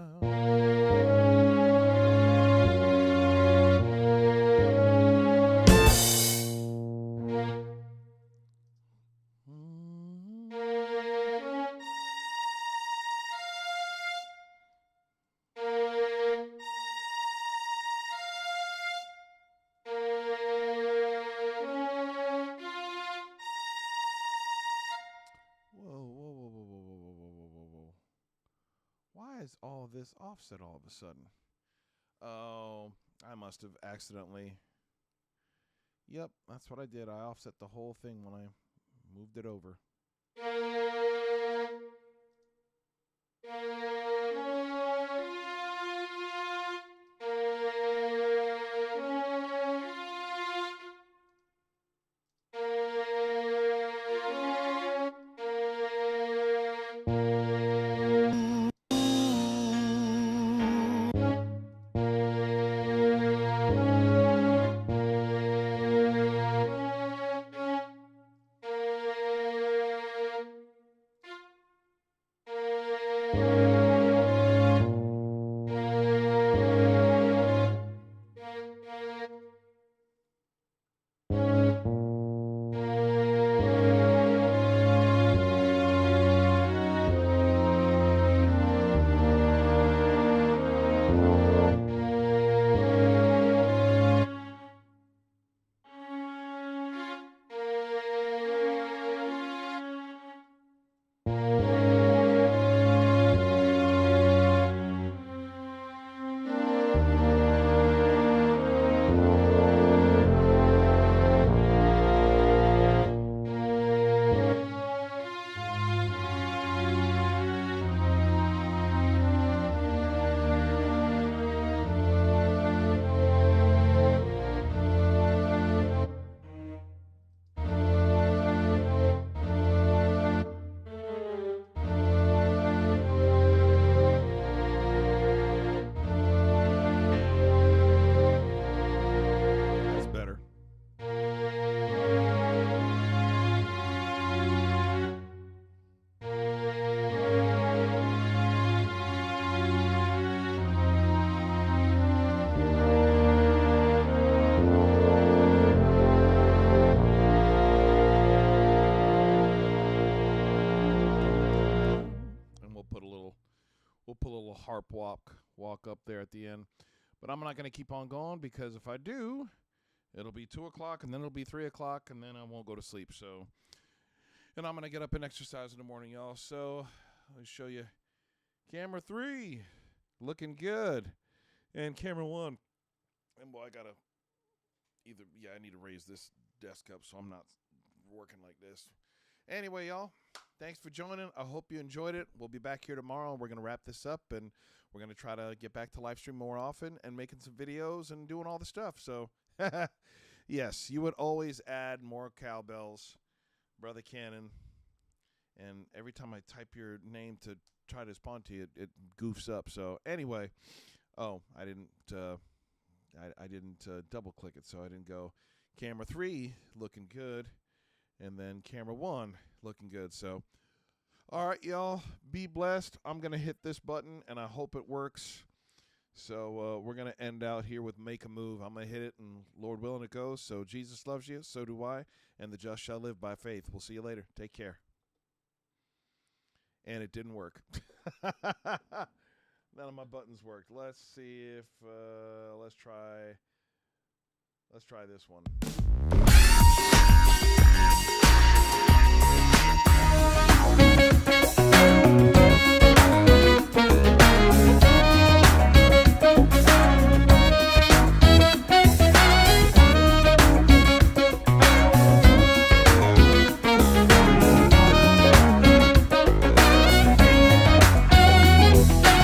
Why is all this offset all of a sudden? Oh, I must have accidentally. Yep, that's what I did. I offset the whole thing when I moved it over. harp walk up there at the end. But I'm not going to keep on going, because if I do, it'll be 2 o'clock, and then it'll be 3 o'clock, and then I won't go to sleep. So, and I'm going to get up and exercise in the morning, y'all. So I'll show you camera 3 looking good, and camera 1. And boy, I got to I need to raise this desk up so I'm not working like this. Anyway, y'all, thanks for joining. I hope you enjoyed it. We'll be back here tomorrow. We're going to wrap this up, and we're going to try to get back to live stream more often and making some videos and doing all the stuff. So, yes, you would always add more cowbells, Brother Cannon. And every time I type your name to try to respond to you, it goofs up. So, anyway, I didn't double click it, so I didn't go camera 3 looking good, and then camera 1 looking good. So, all right, y'all, be blessed. I'm going to hit this button, and I hope it works. So we're going to end out here with Make a Move. I'm going to hit it, and Lord willing, it goes. So Jesus loves you, so do I, and the just shall live by faith. We'll see you later. Take care. And it didn't work. None of my buttons worked. Let's see if let's try this one.